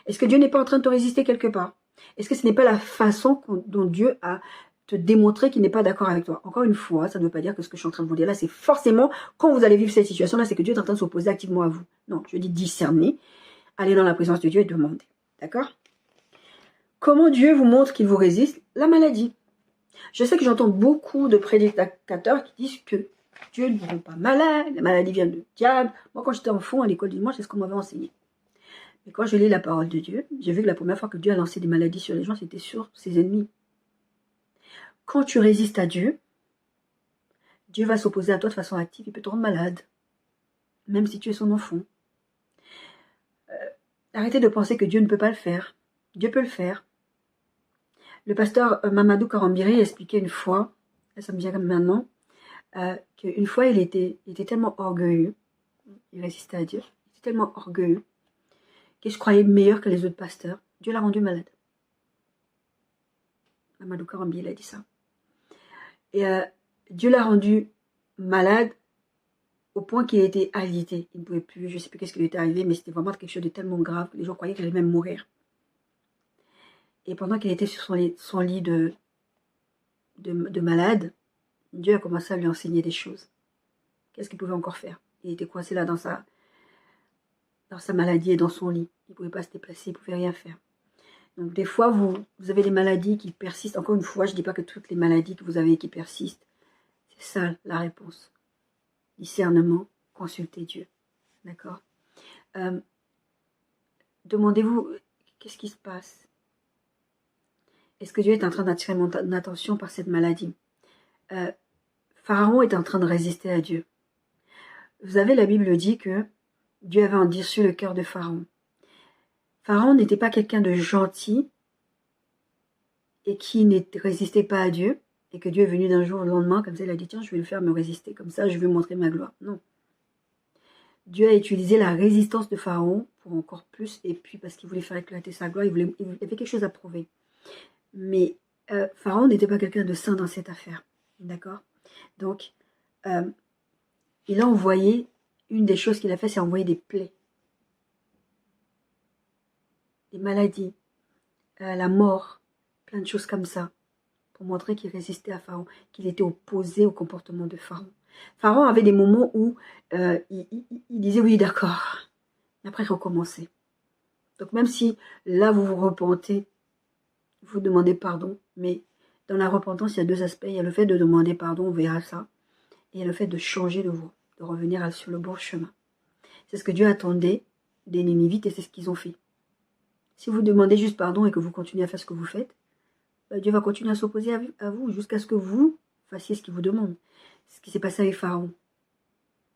Est-ce que Dieu n'est pas en train de te résister quelque part? Est-ce que ce n'est pas la façon dont Dieu a te démontré qu'il n'est pas d'accord avec toi? Encore une fois, ça ne veut pas dire que ce que je suis en train de vous dire là, c'est forcément, quand vous allez vivre cette situation-là, c'est que Dieu est en train de s'opposer activement à vous. Non, je dis discerner, aller dans la présence de Dieu et demander. D'accord? Comment Dieu vous montre qu'il vous résiste? La maladie. Je sais que j'entends beaucoup de prédicateurs qui disent que Dieu ne vous rend pas malade, la maladie vient du diable. Moi, quand j'étais enfant à l'école du dimanche, c'est ce qu'on m'avait enseigné. Et quand je lis la parole de Dieu, j'ai vu que la première fois que Dieu a lancé des maladies sur les gens, c'était sur ses ennemis. Quand tu résistes à Dieu, Dieu va s'opposer à toi de façon active, il peut te rendre malade, même si tu es son enfant. Arrêtez de penser que Dieu ne peut pas le faire. Dieu peut le faire. Le pasteur Mamadou Karambiri expliquait une fois, ça me vient comme maintenant, qu'une fois il était tellement orgueilleux, il résistait à Dieu, il était tellement orgueilleux, qu'il se croyait meilleur que les autres pasteurs. Dieu l'a rendu malade. Mamadou Karambiri, il a dit ça. Et Dieu l'a rendu malade au point qu'il était alité. Il ne pouvait plus, je ne sais plus qu'est-ce qui lui était arrivé, mais c'était vraiment quelque chose de tellement grave que les gens croyaient qu'il allait même mourir. Et pendant qu'il était sur son lit de malade, Dieu a commencé à lui enseigner des choses. Qu'est-ce qu'il pouvait encore faire? Il était coincé là dans sa maladie et dans son lit. Il ne pouvait pas se déplacer, il ne pouvait rien faire. Donc des fois, vous avez des maladies qui persistent. Encore une fois, je ne dis pas que toutes les maladies que vous avez qui persistent, c'est ça la réponse. discernement, consultez Dieu. D'accord? Demandez-vous, qu'est-ce qui se passe? Est-ce que Dieu est en train d'attirer mon attention par cette maladie? Pharaon est en train de résister à Dieu. Vous savez, la Bible dit que Dieu avait endurci le cœur de Pharaon. Pharaon n'était pas quelqu'un de gentil et qui ne résistait pas à Dieu, et que Dieu est venu d'un jour au lendemain, comme ça il a dit, tiens, je vais le faire me résister, comme ça je vais montrer ma gloire. Non. Dieu a utilisé la résistance de Pharaon pour encore plus, et puis parce qu'il voulait faire éclater sa gloire, il avait quelque chose à prouver. Mais Pharaon n'était pas quelqu'un de saint dans cette affaire. D'accord? Donc, il a envoyé, une des choses qu'il a fait, c'est envoyer des plaies, des maladies, la mort, plein de choses comme ça, pour montrer qu'il résistait à Pharaon, qu'il était opposé au comportement de Pharaon. Pharaon avait des moments où il disait oui, d'accord, après il recommençait. Donc même si là vous vous repentez, vous demandez pardon, mais dans la repentance il y a deux aspects, il y a le fait de demander pardon, on verra ça, et il y a le fait de changer de voie, de revenir sur le bon chemin. C'est ce que Dieu attendait des Ninivites et c'est ce qu'ils ont fait. Si vous demandez juste pardon et que vous continuez à faire ce que vous faites, Dieu va continuer à s'opposer à vous jusqu'à ce que vous fassiez ce qu'il vous demande. C'est ce qui s'est passé avec Pharaon.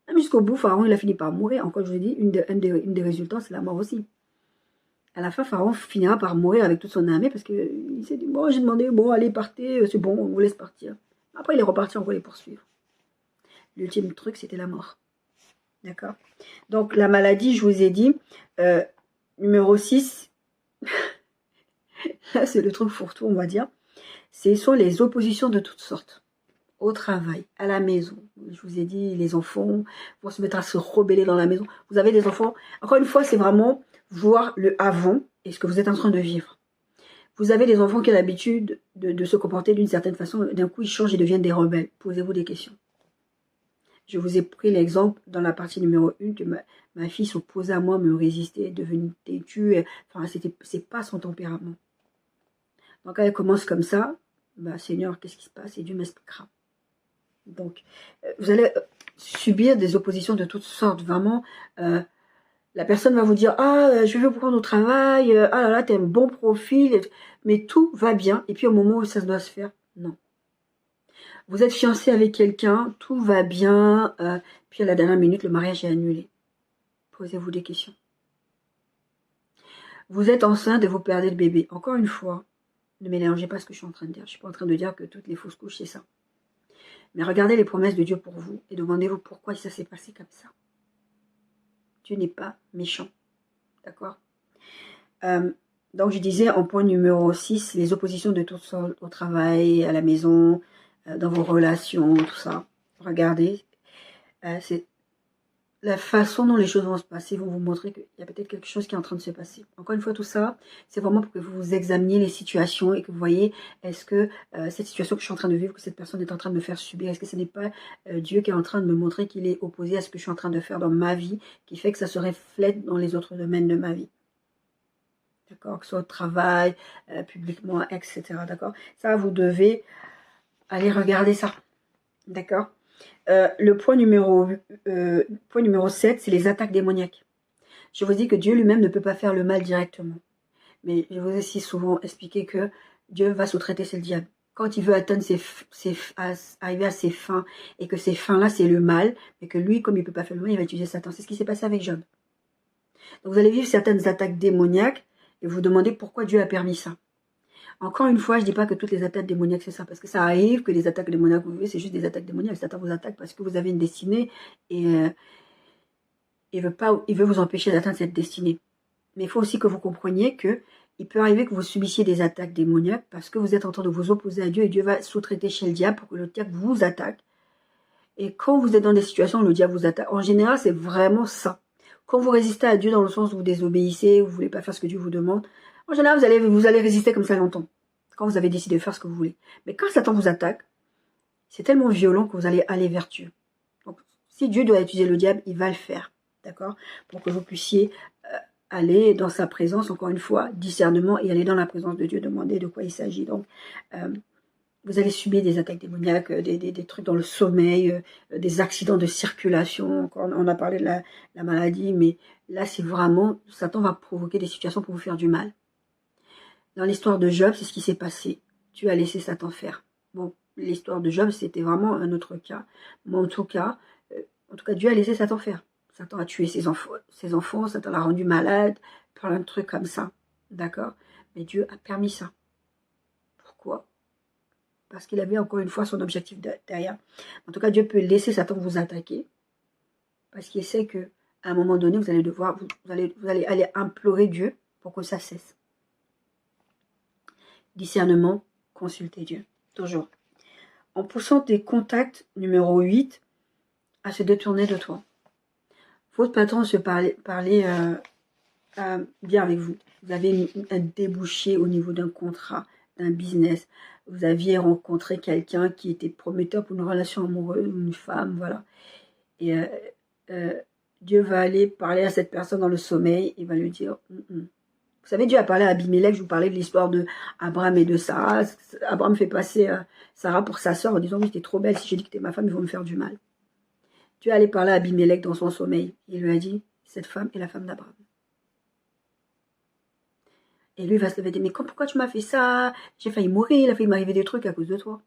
Même jusqu'au bout, Pharaon, il a fini par mourir. Encore, je vous ai dit, une des résultats, c'est la mort aussi. À la fin, Pharaon finira par mourir avec toute son armée parce qu'il s'est dit, bon, j'ai demandé, bon, allez, partez, c'est bon, on vous laisse partir. Après, il est reparti encore les poursuivre. L'ultime truc, c'était la mort. D'accord? Donc, la maladie, je vous ai dit, numéro 6, là, c'est le truc fourre-tout, on va dire. Ce sont les oppositions de toutes sortes. Au travail, à la maison. Je vous ai dit, les enfants vont se mettre à se rebeller dans la maison. Vous avez des enfants. Encore une fois, c'est vraiment voir le avant et ce que vous êtes en train de vivre. Vous avez des enfants qui ont l'habitude de se comporter d'une certaine façon. D'un coup, ils changent et deviennent des rebelles. Posez-vous des questions. Je vous ai pris l'exemple dans la partie numéro 1 que ma fille s'opposait à moi, me résistait, est devenue têtue. Enfin, c'est pas son tempérament. Donc, quand elle commence comme ça, bah, Seigneur, qu'est-ce qui se passe? Et Dieu m'expliquera. Donc, vous allez subir des oppositions de toutes sortes. Vraiment, la personne va vous dire, ah, je veux prendre au travail, ah là là, t'as un bon profil, mais tout va bien. Et puis au moment où ça doit se faire, non. Vous êtes fiancé avec quelqu'un, tout va bien, puis à la dernière minute, le mariage est annulé. Posez-vous des questions. Vous êtes enceinte et vous perdez le bébé. Encore une fois, ne mélangez pas ce que je suis en train de dire. Je ne suis pas en train de dire que toutes les fausses couches, c'est ça. Mais regardez les promesses de Dieu pour vous et demandez-vous pourquoi ça s'est passé comme ça. Dieu n'est pas méchant. D'accord? Donc, je disais en point numéro 6, les oppositions de toutes sortes au travail, à la maison, dans vos relations, tout ça. Regardez. C'est la façon dont les choses vont se passer vont vous montrer qu'il y a peut-être quelque chose qui est en train de se passer. Encore une fois, tout ça, c'est vraiment pour que vous examiniez les situations et que vous voyez, est-ce que cette situation que je suis en train de vivre, que cette personne est en train de me faire subir, est-ce que ce n'est pas Dieu qui est en train de me montrer qu'il est opposé à ce que je suis en train de faire dans ma vie, qui fait que ça se reflète dans les autres domaines de ma vie. D'accord? Que ce soit au travail, publiquement, etc. D'accord? Ça, vous devez aller regarder ça. D'accord? Le point numéro 7, c'est les attaques démoniaques. Je vous dis que Dieu lui-même ne peut pas faire le mal directement. Mais je vous ai aussi souvent expliqué que Dieu va sous-traiter, c'est le diable. Quand il veut atteindre arriver à ses fins, et que ces fins-là, c'est le mal, mais que lui, comme il ne peut pas faire le mal, il va utiliser Satan. C'est ce qui s'est passé avec Job. Donc vous allez vivre certaines attaques démoniaques, et vous demandez pourquoi Dieu a permis ça. Encore une fois, je ne dis pas que toutes les attaques démoniaques, c'est ça. Parce que ça arrive que les attaques démoniaques, vous voyez, c'est juste des attaques démoniaques. Satan vous attaque parce que vous avez une destinée et il veut vous empêcher d'atteindre cette destinée. Mais il faut aussi que vous compreniez que il peut arriver que vous subissiez des attaques démoniaques parce que vous êtes en train de vous opposer à Dieu et Dieu va sous-traiter chez le diable pour que le diable vous attaque. Et quand vous êtes dans des situations où le diable vous attaque, en général, c'est vraiment ça. Quand vous résistez à Dieu dans le sens où vous désobéissez, vous ne voulez pas faire ce que Dieu vous demande, en général, vous allez résister comme ça longtemps, quand vous avez décidé de faire ce que vous voulez. Mais quand Satan vous attaque, c'est tellement violent que vous allez aller vers Dieu. Donc, si Dieu doit utiliser le diable, il va le faire, d'accord? Pour que vous puissiez aller dans sa présence, encore une fois, discernement, et aller dans la présence de Dieu, demander de quoi il s'agit. Donc, Vous allez subir des attaques démoniaques, des trucs dans le sommeil, des accidents de circulation. Encore, on a parlé de la maladie, mais là, c'est vraiment, Satan va provoquer des situations pour vous faire du mal. Dans l'histoire de Job, c'est ce qui s'est passé. Tu as laissé Satan faire. Bon, l'histoire de Job, c'était vraiment un autre cas. Mais en tout cas, Dieu a laissé Satan faire. Satan a tué ses enfants, Satan l'a rendu malade, plein de trucs comme ça. D'accord? Mais Dieu a permis ça. Pourquoi? Parce qu'il avait encore une fois son objectif derrière. En tout cas, Dieu peut laisser Satan vous attaquer. Parce qu'il sait qu'à un moment donné, vous allez aller implorer Dieu pour que ça cesse. Discernement, consultez Dieu. Toujours. En poussant tes contacts, numéro 8, à se détourner de toi. Votre patron se parler bien avec vous. Vous avez un débouché au niveau d'un contrat, d'un business. Vous aviez rencontré quelqu'un qui était prometteur pour une relation amoureuse, une femme, voilà. Et Dieu va aller parler à cette personne dans le sommeil. Il va lui dire, Vous savez, Dieu a parlé à Abimelech. Je vous parlais de l'histoire de Abraham et de Sarah. Abraham fait passer Sarah pour sa sœur en disant, oui, t'es trop belle. Si je dis que t'es ma femme, ils vont me faire du mal. Dieu allait parler à Abimelech dans son sommeil. Il lui a dit, cette femme est la femme d'Abraham. Et lui va se lever et dire, mais pourquoi tu m'as fait ça? J'ai failli mourir, il a failli m'arriver des trucs à cause de toi.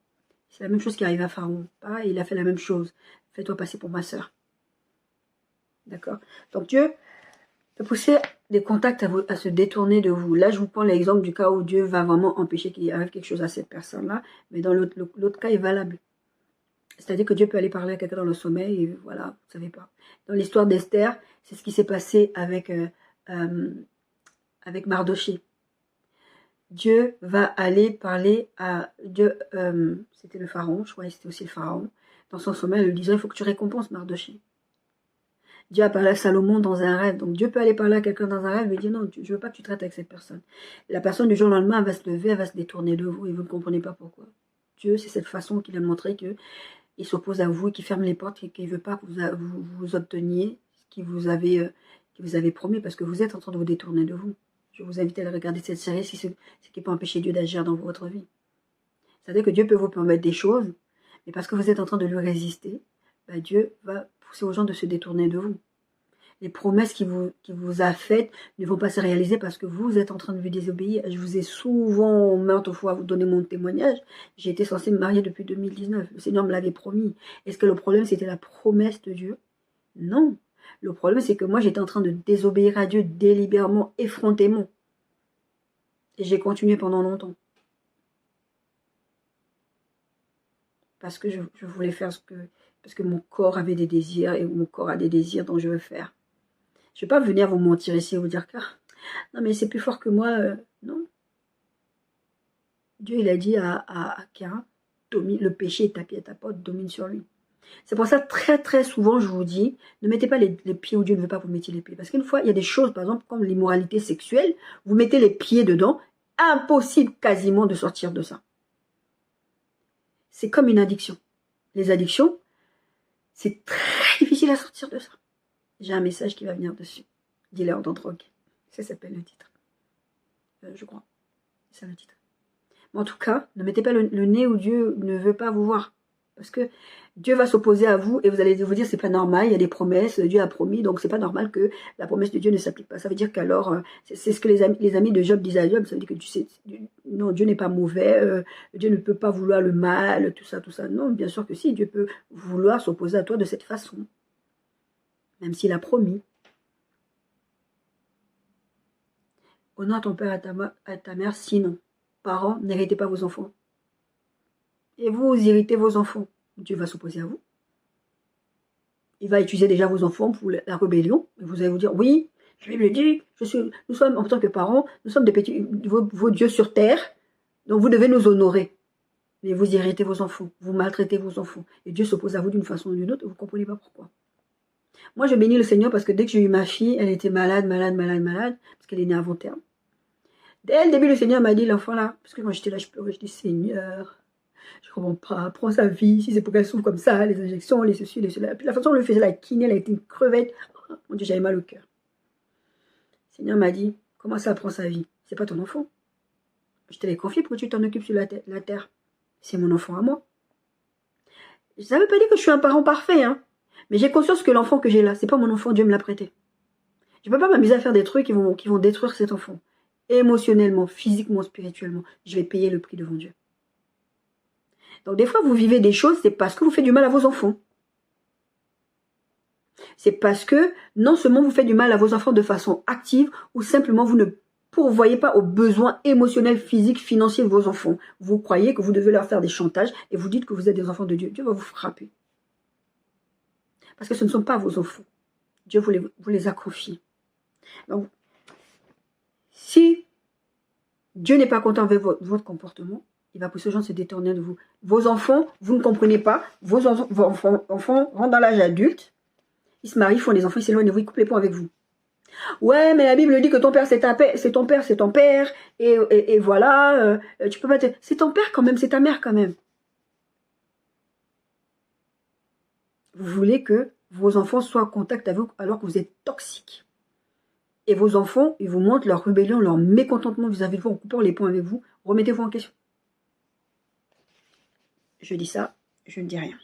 C'est la même chose qui arrive à Pharaon. Pareil, il a fait la même chose. Fais-toi passer pour ma sœur. D'accord? Donc Dieu peut pousser des contacts à se détourner de vous. Là, je vous prends l'exemple du cas où Dieu va vraiment empêcher qu'il arrive quelque chose à cette personne-là. Mais dans l'autre cas est valable. C'est-à-dire que Dieu peut aller parler à quelqu'un dans le sommeil et voilà, vous ne savez pas. Dans l'histoire d'Esther, c'est ce qui s'est passé avec Mardoché. Dieu va aller parler à Dieu, c'était le pharaon, je crois que c'était aussi le pharaon, dans son sommeil, lui disant, il faut que tu récompenses Mardoché. Dieu a parlé à Salomon dans un rêve, donc Dieu peut aller parler à quelqu'un dans un rêve, lui dire, non, je ne veux pas que tu traites avec cette personne. La personne du jour au lendemain, elle va se lever, elle va se détourner de vous, et vous ne comprenez pas pourquoi. Dieu, c'est cette façon qu'il a montré qu'il s'oppose à vous, et qu'il ferme les portes, et qu'il ne veut pas que vous obteniez ce qu'il vous avait promis, parce que vous êtes en train de vous détourner de vous. Je vous invite à regarder cette série, c'est ce qui peut empêcher Dieu d'agir dans votre vie. C'est-à-dire que Dieu peut vous permettre des choses, mais parce que vous êtes en train de lui résister, Dieu va pousser aux gens de se détourner de vous. Les promesses qu'il vous a faites ne vont pas se réaliser parce que vous êtes en train de lui désobéir. Je vous ai souvent, maintes fois, vous donner mon témoignage. J'ai été censée me marier depuis 2019. Le Seigneur me l'avait promis. Est-ce que le problème, c'était la promesse de Dieu? Non. Le problème, c'est que moi, j'étais en train de désobéir à Dieu délibérément, effrontément. Et j'ai continué pendant longtemps. Parce que je voulais faire parce que mon corps avait des désirs et mon corps a des désirs dont je veux faire. Je ne vais pas venir vous mentir ici et vous dire que non, mais c'est plus fort que moi. Non. Dieu, il a dit à Cain, le péché est tapis à ta porte, domine sur lui. C'est pour ça, très très souvent, je vous dis, ne mettez pas les pieds où Dieu ne veut pas que vous mettiez les pieds. Parce qu'une fois, il y a des choses, par exemple, comme l'immoralité sexuelle, vous mettez les pieds dedans, impossible quasiment de sortir de ça. C'est comme une addiction. Les addictions, c'est très difficile à sortir de ça. J'ai un message qui va venir dessus. Dealer de drogue. Ça s'appelle le titre. Je crois. C'est le titre. Mais en tout cas, ne mettez pas le nez où Dieu ne veut pas vous voir. Parce que Dieu va s'opposer à vous et vous allez vous dire c'est pas normal, il y a des promesses, Dieu a promis, donc c'est pas normal que la promesse de Dieu ne s'applique pas. Ça veut dire qu'alors, c'est ce que les amis de Job disaient à Job, ça veut dire que tu sais, non, Dieu n'est pas mauvais, Dieu ne peut pas vouloir le mal, tout ça. Non, bien sûr que si, Dieu peut vouloir s'opposer à toi de cette façon. Même s'il a promis. Honore ton père et à ta mère, sinon, parents, n'héritez pas vos enfants. Et vous irritez vos enfants. Dieu va s'opposer à vous. Il va utiliser déjà vos enfants pour la rébellion. Et vous allez vous dire, oui, la Bible dit, nous sommes, en tant que parents, nous sommes des petits, vos dieux sur terre, donc vous devez nous honorer. Mais vous irritez vos enfants, vous maltraitez vos enfants. Et Dieu s'oppose à vous d'une façon ou d'une autre, et vous ne comprenez pas pourquoi. Moi, je bénis le Seigneur parce que dès que j'ai eu ma fille, elle était malade, parce qu'elle est née avant terme. Dès le début, le Seigneur m'a dit, l'enfant là, parce que moi j'étais là, je pleurais, je dis, Seigneur, je comprends pas, prends sa vie, si c'est pour qu'elle souffre comme ça, les injections, les ceci, les cela. Puis la façon dont on le faisait, la kiné, elle a été une crevette. Oh, mon Dieu, j'avais mal au cœur. Le Seigneur m'a dit, comment ça prend sa vie? C'est pas ton enfant. Je te l'ai confié pour que tu t'en occupes sur la terre. c'est mon enfant à moi. Ça ne veut pas dire que je suis un parent parfait, hein. Mais j'ai conscience que l'enfant que j'ai là, c'est pas mon enfant, Dieu me l'a prêté. Je ne peux pas m'amuser à faire des trucs qui vont détruire cet enfant. Émotionnellement, physiquement, spirituellement. Je vais payer le prix devant Dieu. Donc des fois, vous vivez des choses, c'est parce que vous faites du mal à vos enfants. C'est parce que non seulement vous faites du mal à vos enfants de façon active, ou simplement vous ne pourvoyez pas aux besoins émotionnels, physiques, financiers de vos enfants. Vous croyez que vous devez leur faire des chantages et vous dites que vous êtes des enfants de Dieu. Dieu va vous frapper. Parce que ce ne sont pas vos enfants. Dieu vous les a confiés. Donc, si Dieu n'est pas content avec votre comportement, il va pousser les gens à se détourner de vous. Vos enfants, vous ne comprenez pas, vos enfants rentrent dans l'âge adulte, ils se marient, font des enfants, ils s'éloignent de vous, ils coupent les ponts avec vous. Ouais, mais la Bible dit que ton père, c'est ton père, c'est ton père, et voilà, tu peux pas te... C'est ton père quand même, c'est ta mère quand même. Vous voulez que vos enfants soient en contact avec vous alors que vous êtes toxique. Et vos enfants, ils vous montrent leur rébellion, leur mécontentement vis-à-vis de vous en coupant les ponts avec vous. Remettez-vous en question. Je dis ça, je ne dis rien.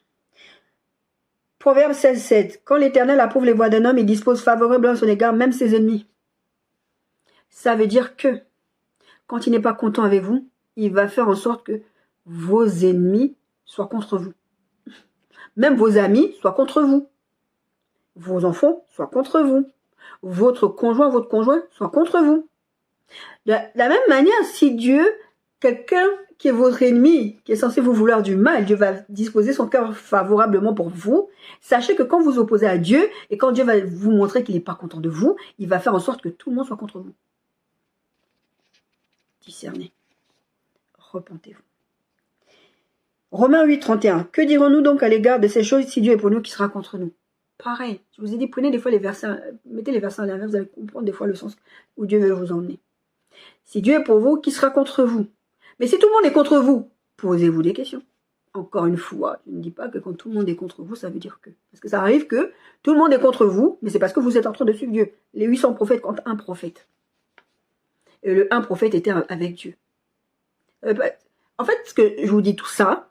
Proverbe 16:7. Quand l'Éternel approuve les voies d'un homme, il dispose favorablement à son égard même ses ennemis. Ça veut dire que quand il n'est pas content avec vous, il va faire en sorte que vos ennemis soient contre vous. Même vos amis soient contre vous. Vos enfants soient contre vous. Votre conjoint soit contre vous. De la même manière, si Dieu, quelqu'un qui est votre ennemi, qui est censé vous vouloir du mal, Dieu va disposer son cœur favorablement pour vous. Sachez que quand vous opposez à Dieu, et quand Dieu va vous montrer qu'il n'est pas content de vous, il va faire en sorte que tout le monde soit contre vous. Discernez. Repentez-vous. Romains 8:31. Que dirons-nous donc à l'égard de ces choses si Dieu est pour nous, qui sera contre nous? Pareil, je vous ai dit, prenez des fois les versets, mettez les versets à l'inverse, vous allez comprendre des fois le sens où Dieu veut vous emmener. Si Dieu est pour vous, qui sera contre vous? Mais si tout le monde est contre vous, posez-vous des questions. Encore une fois, je ne dis pas que quand tout le monde est contre vous, ça veut dire que. Parce que ça arrive que tout le monde est contre vous, mais c'est parce que vous êtes en train de suivre Dieu. Les 800 prophètes contre un prophète. Et le un prophète était avec Dieu. En fait, ce que je vous dis tout ça,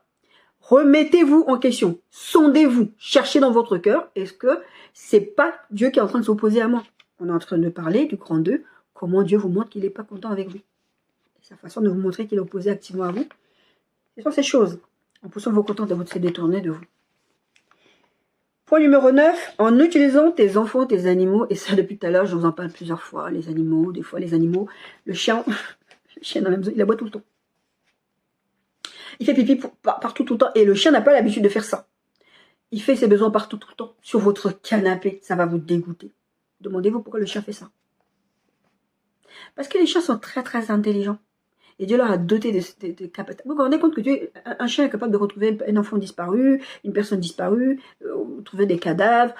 remettez-vous en question. Sondez-vous. Cherchez dans votre cœur. Est-ce que c'est pas Dieu qui est en train de s'opposer à moi? On est en train de parler du grand 2. Comment Dieu vous montre qu'il n'est pas content avec vous. Sa façon de vous montrer qu'il est opposé activement à vous. Ce sont ces choses. En poussant vos contents de votre se détourner de vous. Point numéro 9. En utilisant tes enfants, tes animaux. Et ça, depuis tout à l'heure, je vous en parle plusieurs fois. Les animaux, des fois les animaux. Le chien, le chien dans la maison, il aboie tout le temps. Il fait pipi partout tout le temps. Et le chien n'a pas l'habitude de faire ça. Il fait ses besoins partout tout le temps. Sur votre canapé. Ça va vous dégoûter. Demandez-vous pourquoi le chien fait ça. Parce que les chiens sont très très intelligents. Et Dieu leur a doté de capacités. Vous vous rendez compte que un chien est capable de retrouver un enfant disparu, une personne disparue, trouver des cadavres,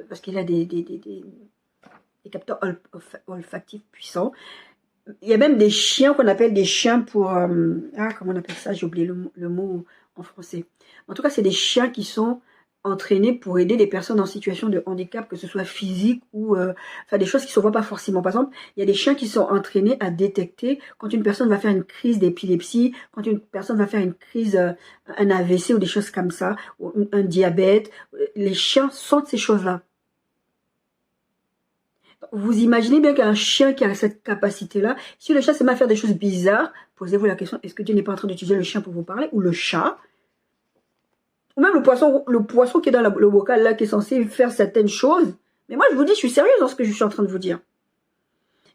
parce qu'il a des capteurs olfactifs puissants. Il y a même des chiens qu'on appelle des chiens pour... comment on appelle ça? J'ai oublié le mot en français. En tout cas, c'est des chiens qui sont entraînés pour aider des personnes en situation de handicap, que ce soit physique ou des choses qui ne se voient pas forcément. Par exemple, il y a des chiens qui sont entraînés à détecter quand une personne va faire une crise d'épilepsie, quand une personne va faire une crise, un AVC ou des choses comme ça, ou un diabète. Les chiens sentent ces choses-là. Vous imaginez bien qu'un chien qui a cette capacité-là, si le chat se met à faire des choses bizarres, posez-vous la question, est-ce que Dieu n'est pas en train d'utiliser le chien pour vous parler, ou le chat? Ou même le poisson qui est dans le bocal là, qui est censé faire certaines choses. Mais moi, je vous dis, je suis sérieuse dans ce que je suis en train de vous dire.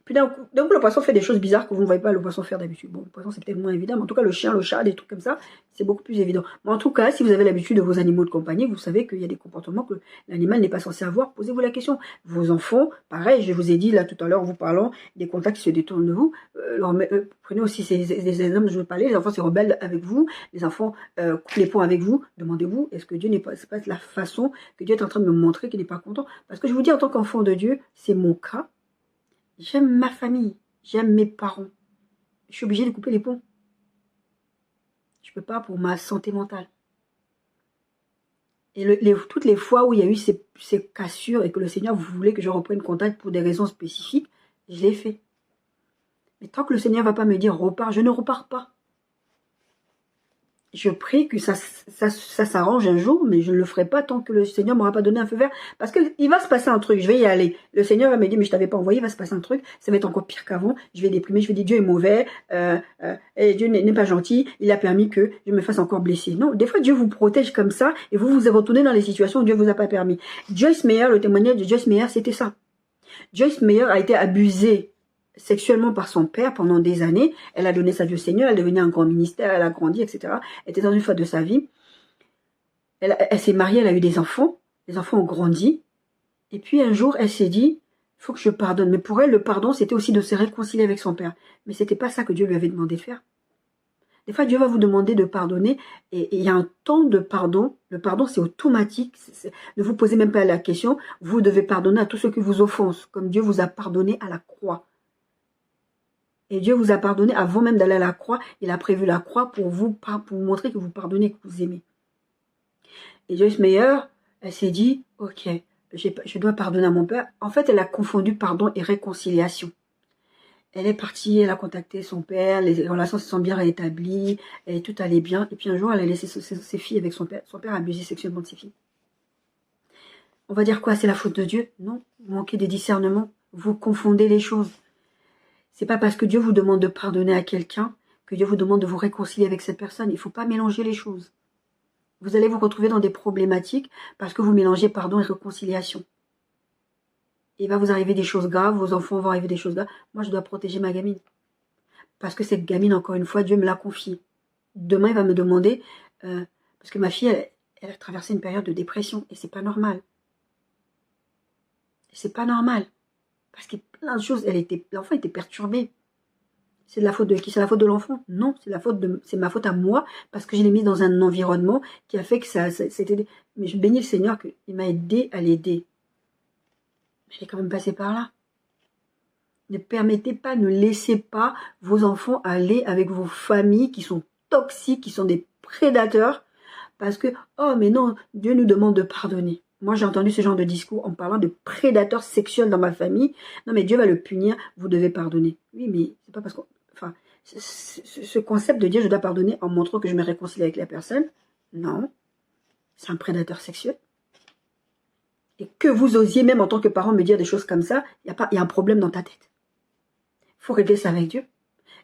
Puis donc le poisson fait des choses bizarres que vous ne voyez pas le poisson faire d'habitude. Bon, le poisson, c'est peut-être moins évident, mais en tout cas, le chien, le chat, des trucs comme ça, c'est beaucoup plus évident. Mais en tout cas, si vous avez l'habitude de vos animaux de compagnie, vous savez qu'il y a des comportements que l'animal n'est pas censé avoir. Posez-vous la question. Vos enfants, pareil, je vous ai dit là tout à l'heure en vous parlant des contacts qui se détournent de vous. Prenez aussi ces exemples dont je veux parler. Les enfants se rebellent avec vous. Les enfants coupent les ponts avec vous. Demandez-vous, est-ce que Dieu n'est pas... C'est pas la façon que Dieu est en train de me montrer qu'il n'est pas content? Parce que je vous dis, en tant qu'enfant de Dieu, c'est mon cas. J'aime ma famille, j'aime mes parents. Je suis obligée de couper les ponts. Je ne peux pas pour ma santé mentale. Et toutes les fois où il y a eu ces cassures et que le Seigneur voulait que je reprenne contact pour des raisons spécifiques, je l'ai fait. Mais tant que le Seigneur ne va pas me dire repars, je ne repars pas. je prie que ça s'arrange un jour, mais je ne le ferai pas tant que le Seigneur m'aura pas donné un feu vert. Parce qu'il va se passer un truc, je vais y aller. Le Seigneur va me dire, mais je t'avais pas envoyé, il va se passer un truc, ça va être encore pire qu'avant, je vais déprimer, je vais dire Dieu est mauvais, et Dieu n'est pas gentil, il a permis que je me fasse encore blesser. Non, des fois Dieu vous protège comme ça, et vous vous retournez dans les situations où Dieu vous a pas permis. Joyce Meyer, le témoignage de Joyce Meyer, c'était ça. Joyce Meyer a été abusée sexuellement par son père pendant des années. Elle a donné sa vie au Seigneur, elle est devenue un grand ministère, elle a grandi, etc. Elle était dans une phase de sa vie. Elle s'est mariée, elle a eu des enfants. Les enfants ont grandi. Et puis un jour, elle s'est dit, il faut que je pardonne. Mais pour elle, le pardon, c'était aussi de se réconcilier avec son père. Mais c'était pas ça que Dieu lui avait demandé de faire. Des fois, Dieu va vous demander de pardonner. Et il y a un temps de pardon. Le pardon, c'est automatique. Ne vous posez même pas la question. Vous devez pardonner à tous ceux qui vous offensent, comme Dieu vous a pardonné à la croix. Et Dieu vous a pardonné avant même d'aller à la croix. Il a prévu la croix pour vous montrer que vous pardonnez, que vous aimez. Et Joyce Meyer, elle s'est dit, ok, je dois pardonner à mon père. En fait, elle a confondu pardon et réconciliation. Elle est partie, elle a contacté son père, les relations se sont bien rétablies, et tout allait bien. Et puis un jour, elle a laissé ses filles avec son père. Son père a abusé sexuellement de ses filles. On va dire quoi? C'est la faute de Dieu? Non, vous manquez de discernement. Vous confondez les choses. C'est pas parce que Dieu vous demande de pardonner à quelqu'un que Dieu vous demande de vous réconcilier avec cette personne. Il ne faut pas mélanger les choses. Vous allez vous retrouver dans des problématiques parce que vous mélangez pardon et réconciliation. Il va vous arriver des choses graves, vos enfants vont arriver des choses graves. Moi, je dois protéger ma gamine. Parce que cette gamine, encore une fois, Dieu me l'a confiée. Demain, il va me demander, parce que ma fille, elle a traversé une période de dépression et c'est pas normal. C'est pas normal. Parce qu'il y a plein de choses, l'enfant était perturbé. C'est de la faute de qui? C'est la faute de l'enfant? Non, c'est ma faute à moi, parce que je l'ai mise dans un environnement qui a fait que c'était... Mais je bénis le Seigneur qu'il m'a aidé à l'aider. Mais j'ai quand même passé par là. Ne permettez pas, ne laissez pas vos enfants aller avec vos familles qui sont toxiques, qui sont des prédateurs, parce que, oh mais non, Dieu nous demande de pardonner. Moi, j'ai entendu ce genre de discours en parlant de prédateurs sexuels dans ma famille. Non, mais Dieu va le punir, vous devez pardonner. Oui, mais c'est pas parce qu'on... Enfin, ce concept de dire je dois pardonner en montrant que je me réconcilie avec la personne, non, c'est un prédateur sexuel. Et que vous osiez, même en tant que parent, me dire des choses comme ça, il y a un problème dans ta tête. Il faut régler ça avec Dieu.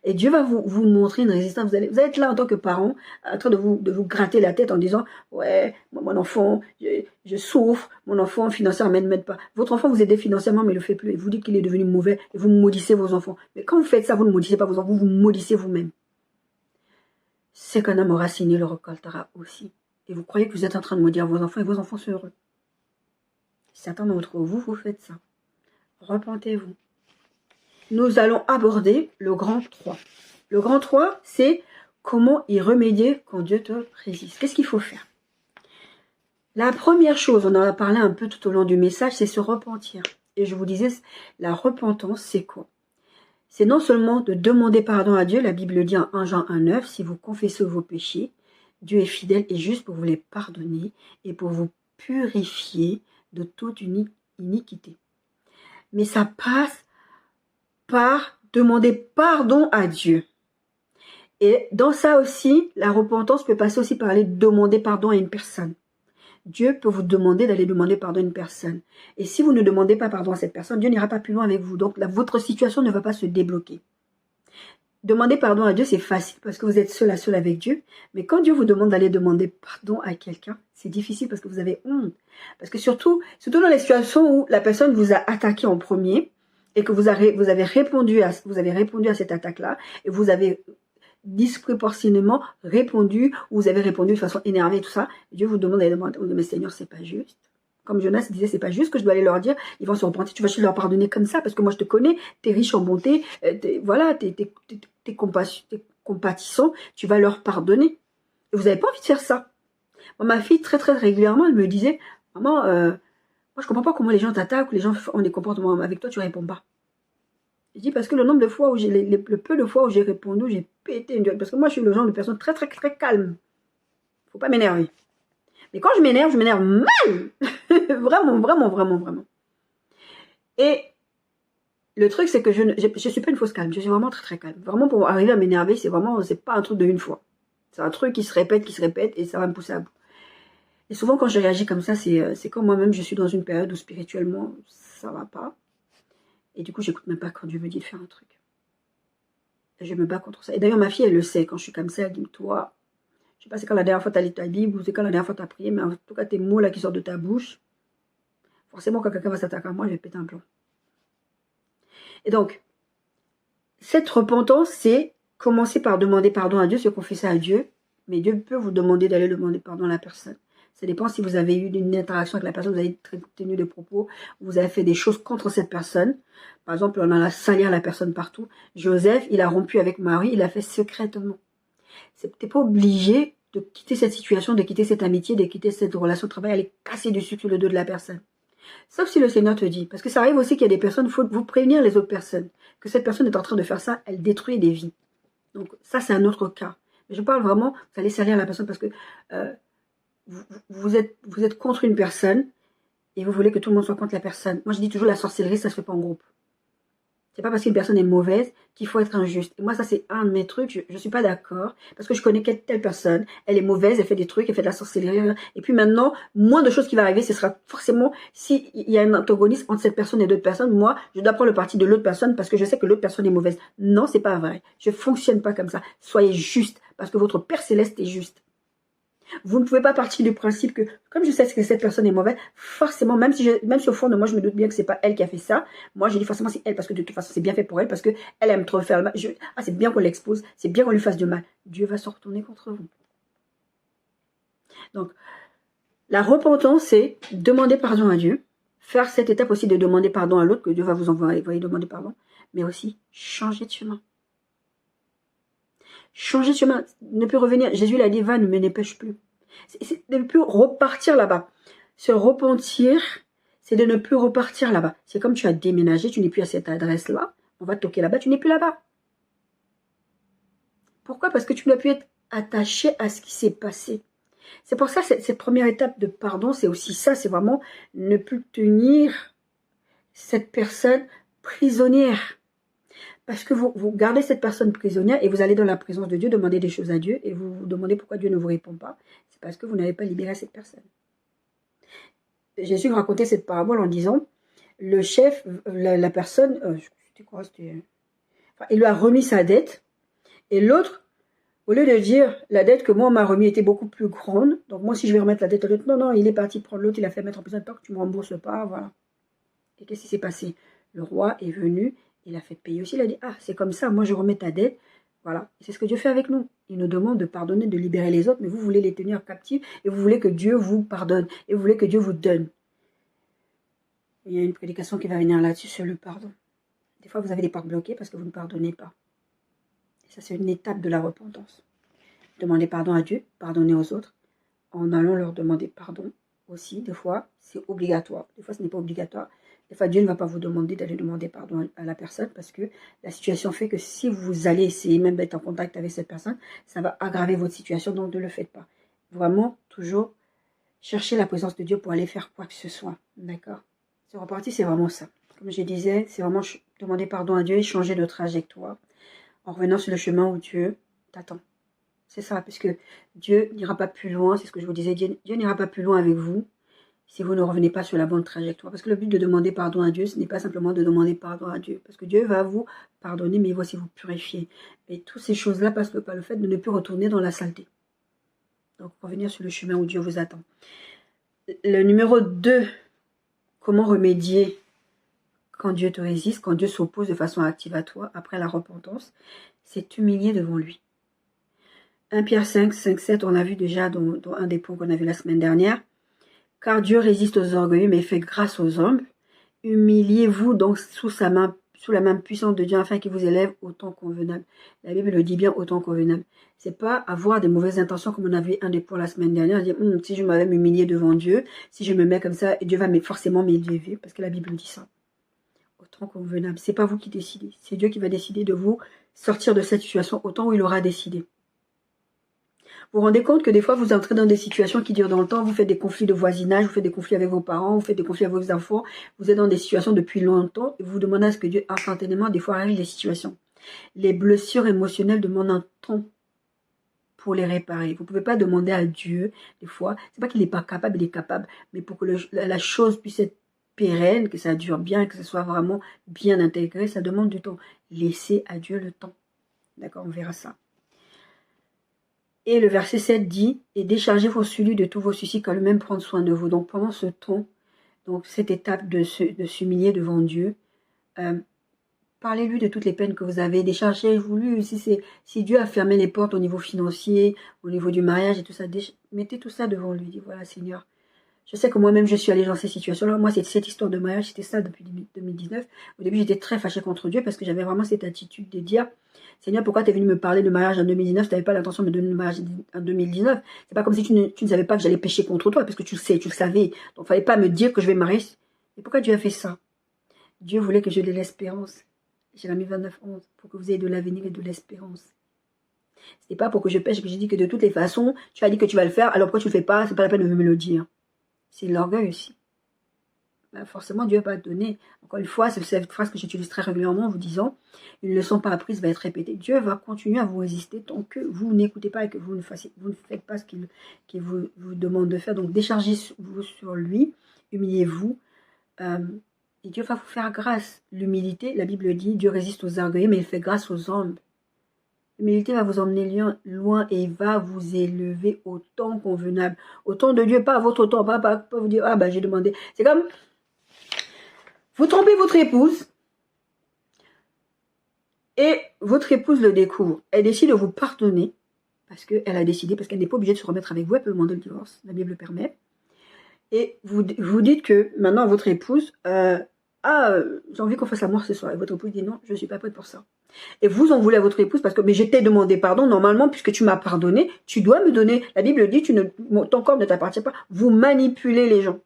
Et Dieu va vous montrer une résistance. Vous allez être là en tant que parent, en train de vous gratter la tête en disant « Ouais, mon enfant, je souffre, mon enfant financièrement ne m'aide pas. » Votre enfant vous aide financièrement, mais il ne le fait plus. Et vous dites qu'il est devenu mauvais et vous maudissez vos enfants. Mais quand vous faites ça, vous ne maudissez pas vos enfants, vous maudissez vous-même. C'est qu'un homme aura signé le récoltera aussi. Et vous croyez que vous êtes en train de maudire vos enfants et vos enfants sont heureux. Certains d'entre vous, vous faites ça. Repentez-vous. Nous allons aborder le grand 3. Le grand 3, c'est comment y remédier quand Dieu te résiste. Qu'est-ce qu'il faut faire? La première chose, on en a parlé un peu tout au long du message, c'est se repentir. Et je vous disais, la repentance, c'est quoi? C'est non seulement de demander pardon à Dieu, la Bible dit en 1 Jean 1,9, si vous confessez vos péchés, Dieu est fidèle et juste pour vous les pardonner et pour vous purifier de toute iniquité. Mais ça passe par demander pardon à Dieu. Et dans ça aussi, la repentance peut passer aussi par aller demander pardon à une personne. Dieu peut vous demander d'aller demander pardon à une personne. Et si vous ne demandez pas pardon à cette personne, Dieu n'ira pas plus loin avec vous. Donc votre situation ne va pas se débloquer. Demander pardon à Dieu, c'est facile parce que vous êtes seul à seul avec Dieu. Mais quand Dieu vous demande d'aller demander pardon à quelqu'un, c'est difficile parce que vous avez honte. Parce que surtout dans les situations où la personne vous a attaqué en premier, et que vous avez répondu à cette attaque-là, et vous avez disproportionnément répondu, ou vous avez répondu de façon énervée, tout ça, Dieu vous demande d'aller demander, mais Seigneur, c'est pas juste. Comme Jonas disait, c'est pas juste que je dois aller leur dire, ils vont se repentir, tu vas leur pardonner comme ça, parce que moi je te connais, t'es riche en bonté, t'es compatissant, tu vas leur pardonner. Et vous n'avez pas envie de faire ça. Moi, ma fille, très très régulièrement, elle me disait, maman, moi, je comprends pas comment les gens t'attaquent ou les gens ont des comportements avec toi, tu réponds pas. Je dis parce que le nombre de fois où le peu de fois où j'ai répondu, j'ai pété une gueule. Parce que moi, je suis le genre de personne très, très, très calme. Faut pas m'énerver. Mais quand je m'énerve mal. Vraiment, vraiment, vraiment, vraiment. Et le truc, c'est que je suis pas une fausse calme. Je suis vraiment très, très calme. Vraiment, pour arriver à m'énerver, c'est pas un truc de une fois. C'est un truc qui se répète, et ça va me pousser à bout. Et souvent, quand je réagis comme ça, c'est quand moi-même, je suis dans une période où spirituellement, ça va pas. Et du coup, j'écoute même pas quand Dieu me dit de faire un truc. Et je me bats contre ça. Et d'ailleurs, ma fille, elle le sait. Quand je suis comme ça, elle dit, toi, je sais pas c'est quand la dernière fois tu as lu ta Bible, ou c'est quand la dernière fois tu as prié, mais en tout cas, tes mots là qui sortent de ta bouche, forcément, quand quelqu'un va s'attaquer à moi, je vais péter un plomb. Et donc, cette repentance, c'est commencer par demander pardon à Dieu, se confesser à Dieu, mais Dieu peut vous demander d'aller demander pardon à la personne. Ça dépend si vous avez eu une interaction avec la personne, vous avez tenu des propos, vous avez fait des choses contre cette personne. Par exemple, on a salir la personne partout. Joseph, il a rompu avec Marie, il l'a fait secrètement. T'es pas obligé de quitter cette situation, de quitter cette amitié, de quitter cette relation de travail, aller casser du sucre sur le dos de la personne. Sauf si le Seigneur te dit, parce que ça arrive aussi qu'il y a des personnes, il faut vous prévenir les autres personnes, que cette personne est en train de faire ça, elle détruit des vies. Donc ça, c'est un autre cas. Mais je parle vraiment, vous allez salir la personne parce que vous êtes contre une personne et vous voulez que tout le monde soit contre la personne. Moi, je dis toujours, la sorcellerie, ça se fait pas en groupe. C'est pas parce qu'une personne est mauvaise qu'il faut être injuste. Et moi, ça, c'est un de mes trucs. Je suis pas d'accord. Parce que je connais telle personne. Elle est mauvaise, elle fait des trucs, elle fait de la sorcellerie. Et puis maintenant, moins de choses qui vont arriver, ce sera forcément, s'il y a un antagonisme entre cette personne et d'autres personnes, moi, je dois prendre le parti de l'autre personne parce que je sais que l'autre personne est mauvaise. Non, c'est pas vrai. Je fonctionne pas comme ça. Soyez juste. Parce que votre Père Céleste est juste. Vous ne pouvez pas partir du principe que, comme je sais que cette personne est mauvaise, forcément, même si au fond de moi, je me doute bien que c'est pas elle qui a fait ça, moi, je dis forcément c'est elle, parce que de toute façon, c'est bien fait pour elle, parce que elle aime trop faire le mal. C'est bien qu'on l'expose, c'est bien qu'on lui fasse du mal. Dieu va se retourner contre vous. Donc, la repentance, c'est demander pardon à Dieu, faire cette étape aussi de demander pardon à l'autre, que Dieu va vous envoyer demander pardon, mais aussi changer de chemin. Changer de chemin, ne plus revenir. Jésus l'a dit, va, ne me dépêche plus. C'est de ne plus repartir là-bas. Se repentir, c'est de ne plus repartir là-bas. C'est comme tu as déménagé, tu n'es plus à cette adresse-là. On va toquer là-bas, tu n'es plus là-bas. Pourquoi? Parce que tu n'as pu être attaché à ce qui s'est passé. C'est pour ça, cette première étape de pardon, c'est aussi ça. C'est vraiment ne plus tenir cette personne prisonnière. Parce que vous gardez cette personne prisonnière et vous allez dans la présence de Dieu demander des choses à Dieu et vous vous demandez pourquoi Dieu ne vous répond pas. C'est parce que vous n'avez pas libéré cette personne. Jésus racontait cette parabole en disant, le chef, la personne, il lui a remis sa dette et l'autre, au lieu de dire la dette que moi on m'a remis était beaucoup plus grande, donc moi si je vais remettre la dette à l'autre, non, il est parti prendre l'autre, il a fait mettre en prison tant que tu ne me rembourses pas, voilà. Et qu'est-ce qui s'est passé? Le roi est venu, il a fait payer aussi, il a dit, ah, c'est comme ça, moi je remets ta dette. Voilà, c'est ce que Dieu fait avec nous. Il nous demande de pardonner, de libérer les autres, mais vous voulez les tenir captifs et vous voulez que Dieu vous pardonne et vous voulez que Dieu vous donne. Il y a une prédication qui va venir là-dessus sur le pardon. Des fois, vous avez des portes bloquées parce que vous ne pardonnez pas. Et ça, c'est une étape de la repentance. Demandez pardon à Dieu, pardonnez aux autres, en allant leur demander pardon aussi. Des fois, c'est obligatoire. Des fois, ce n'est pas obligatoire. Des fois, Dieu ne va pas vous demander d'aller demander pardon à la personne parce que la situation fait que si vous allez essayer même d'être en contact avec cette personne, ça va aggraver votre situation, donc ne le faites pas. Vraiment, toujours chercher la présence de Dieu pour aller faire quoi que ce soit. D'accord? C'est reparti, c'est vraiment ça. Comme je disais, c'est vraiment demander pardon à Dieu et changer de trajectoire en revenant sur le chemin où Dieu t'attend. C'est ça, parce que Dieu n'ira pas plus loin, c'est ce que je vous disais, Dieu n'ira pas plus loin avec vous si vous ne revenez pas sur la bonne trajectoire. Parce que le but de demander pardon à Dieu, ce n'est pas simplement de demander pardon à Dieu. Parce que Dieu va vous pardonner, mais il va aussi vous purifier. Et toutes ces choses-là passent par le fait de ne plus retourner dans la saleté. Donc, revenir sur le chemin où Dieu vous attend. Le numéro 2, comment remédier quand Dieu te résiste, quand Dieu s'oppose de façon active à toi, après la repentance, c'est t'humilier devant lui. 1 Pierre 5, 7, on a vu déjà dans un des points qu'on a vu la semaine dernière. Car Dieu résiste aux orgueilleux, mais fait grâce aux humbles. Humiliez-vous donc sous la main puissante de Dieu, afin qu'il vous élève au temps convenable. La Bible le dit bien, au temps convenable. C'est pas avoir des mauvaises intentions, comme on a vu un des points la semaine dernière, dire, si je m'avais m'humilier devant Dieu, si je me mets comme ça, Dieu va forcément m'élever, parce que la Bible dit ça. Au temps convenable. C'est pas vous qui décidez. C'est Dieu qui va décider de vous sortir de cette situation au temps où il aura décidé. Vous vous rendez compte que des fois, vous entrez dans des situations qui durent dans le temps, vous faites des conflits de voisinage, vous faites des conflits avec vos parents, vous faites des conflits avec vos enfants, vous êtes dans des situations depuis longtemps, et vous vous demandez à ce que Dieu, instantanément, des fois, règle les situations. Les blessures émotionnelles demandent un temps pour les réparer. Vous ne pouvez pas demander à Dieu, des fois, c'est pas qu'il n'est pas capable, il est capable, mais pour que la chose puisse être pérenne, que ça dure bien, que ce soit vraiment bien intégré, ça demande du temps. Laissez à Dieu le temps. D'accord, on verra ça. Et le verset 7 dit, « Et déchargez vos soucis de tous vos soucis, car lui-même prend soin de vous. » Donc pendant ce temps, donc cette étape de s'humilier devant Dieu, parlez-lui de toutes les peines que vous avez, déchargez-vous-lui. Si Dieu a fermé les portes au niveau financier, au niveau du mariage et tout ça, mettez tout ça devant lui. Dites, voilà Seigneur, je sais que moi-même je suis allée dans ces situations-là. Moi, cette histoire de mariage, c'était ça depuis 2019. Au début, j'étais très fâchée contre Dieu parce que j'avais vraiment cette attitude de dire, Seigneur, pourquoi tu es venu me parler de mariage en 2019? Tu n'avais pas l'intention de me donner le mariage en 2019. C'est pas comme si tu ne savais pas que j'allais pécher contre toi, parce que tu le sais, tu le savais. Donc, il fallait pas me dire que je vais marier. Et pourquoi Dieu a fait ça? Dieu voulait que j'ai de l'espérance. Jérémie 29:11, pour que vous ayez de l'avenir et de l'espérance. Ce n'est pas pour que je pêche que j'ai dit que de toutes les façons, tu as dit que tu vas le faire, alors pourquoi tu ne le fais pas? C'est pas la peine de me le dire. C'est l'orgueil aussi. Ben forcément, Dieu va donner. Encore une fois, c'est cette phrase que j'utilise très régulièrement en vous disant, une leçon pas apprise va être répétée. Dieu va continuer à vous résister tant que vous n'écoutez pas et que vous ne faites pas ce qu'il vous demande de faire. Donc, déchargez-vous sur lui, humiliez-vous. Et Dieu va vous faire grâce. L'humilité, la Bible dit, Dieu résiste aux orgueilleux, mais il fait grâce aux hommes. L'humilité va vous emmener loin et va vous élever au temps convenable. Au temps de Dieu, pas à votre temps. Pas vous dire, ah ben j'ai demandé. C'est comme, vous trompez votre épouse et votre épouse le découvre. Elle décide de vous pardonner parce qu'elle a décidé, parce qu'elle n'est pas obligée de se remettre avec vous, elle peut demander le divorce, la Bible le permet. Et vous dites que maintenant votre épouse, j'ai envie qu'on fasse l'amour ce soir. Et votre épouse dit non, je ne suis pas prête pour ça. Et vous en voulez à votre épouse parce que mais je t'ai demandé pardon, normalement, puisque tu m'as pardonné, tu dois me donner. La Bible dit, ton corps ne t'appartient pas. Vous manipulez les gens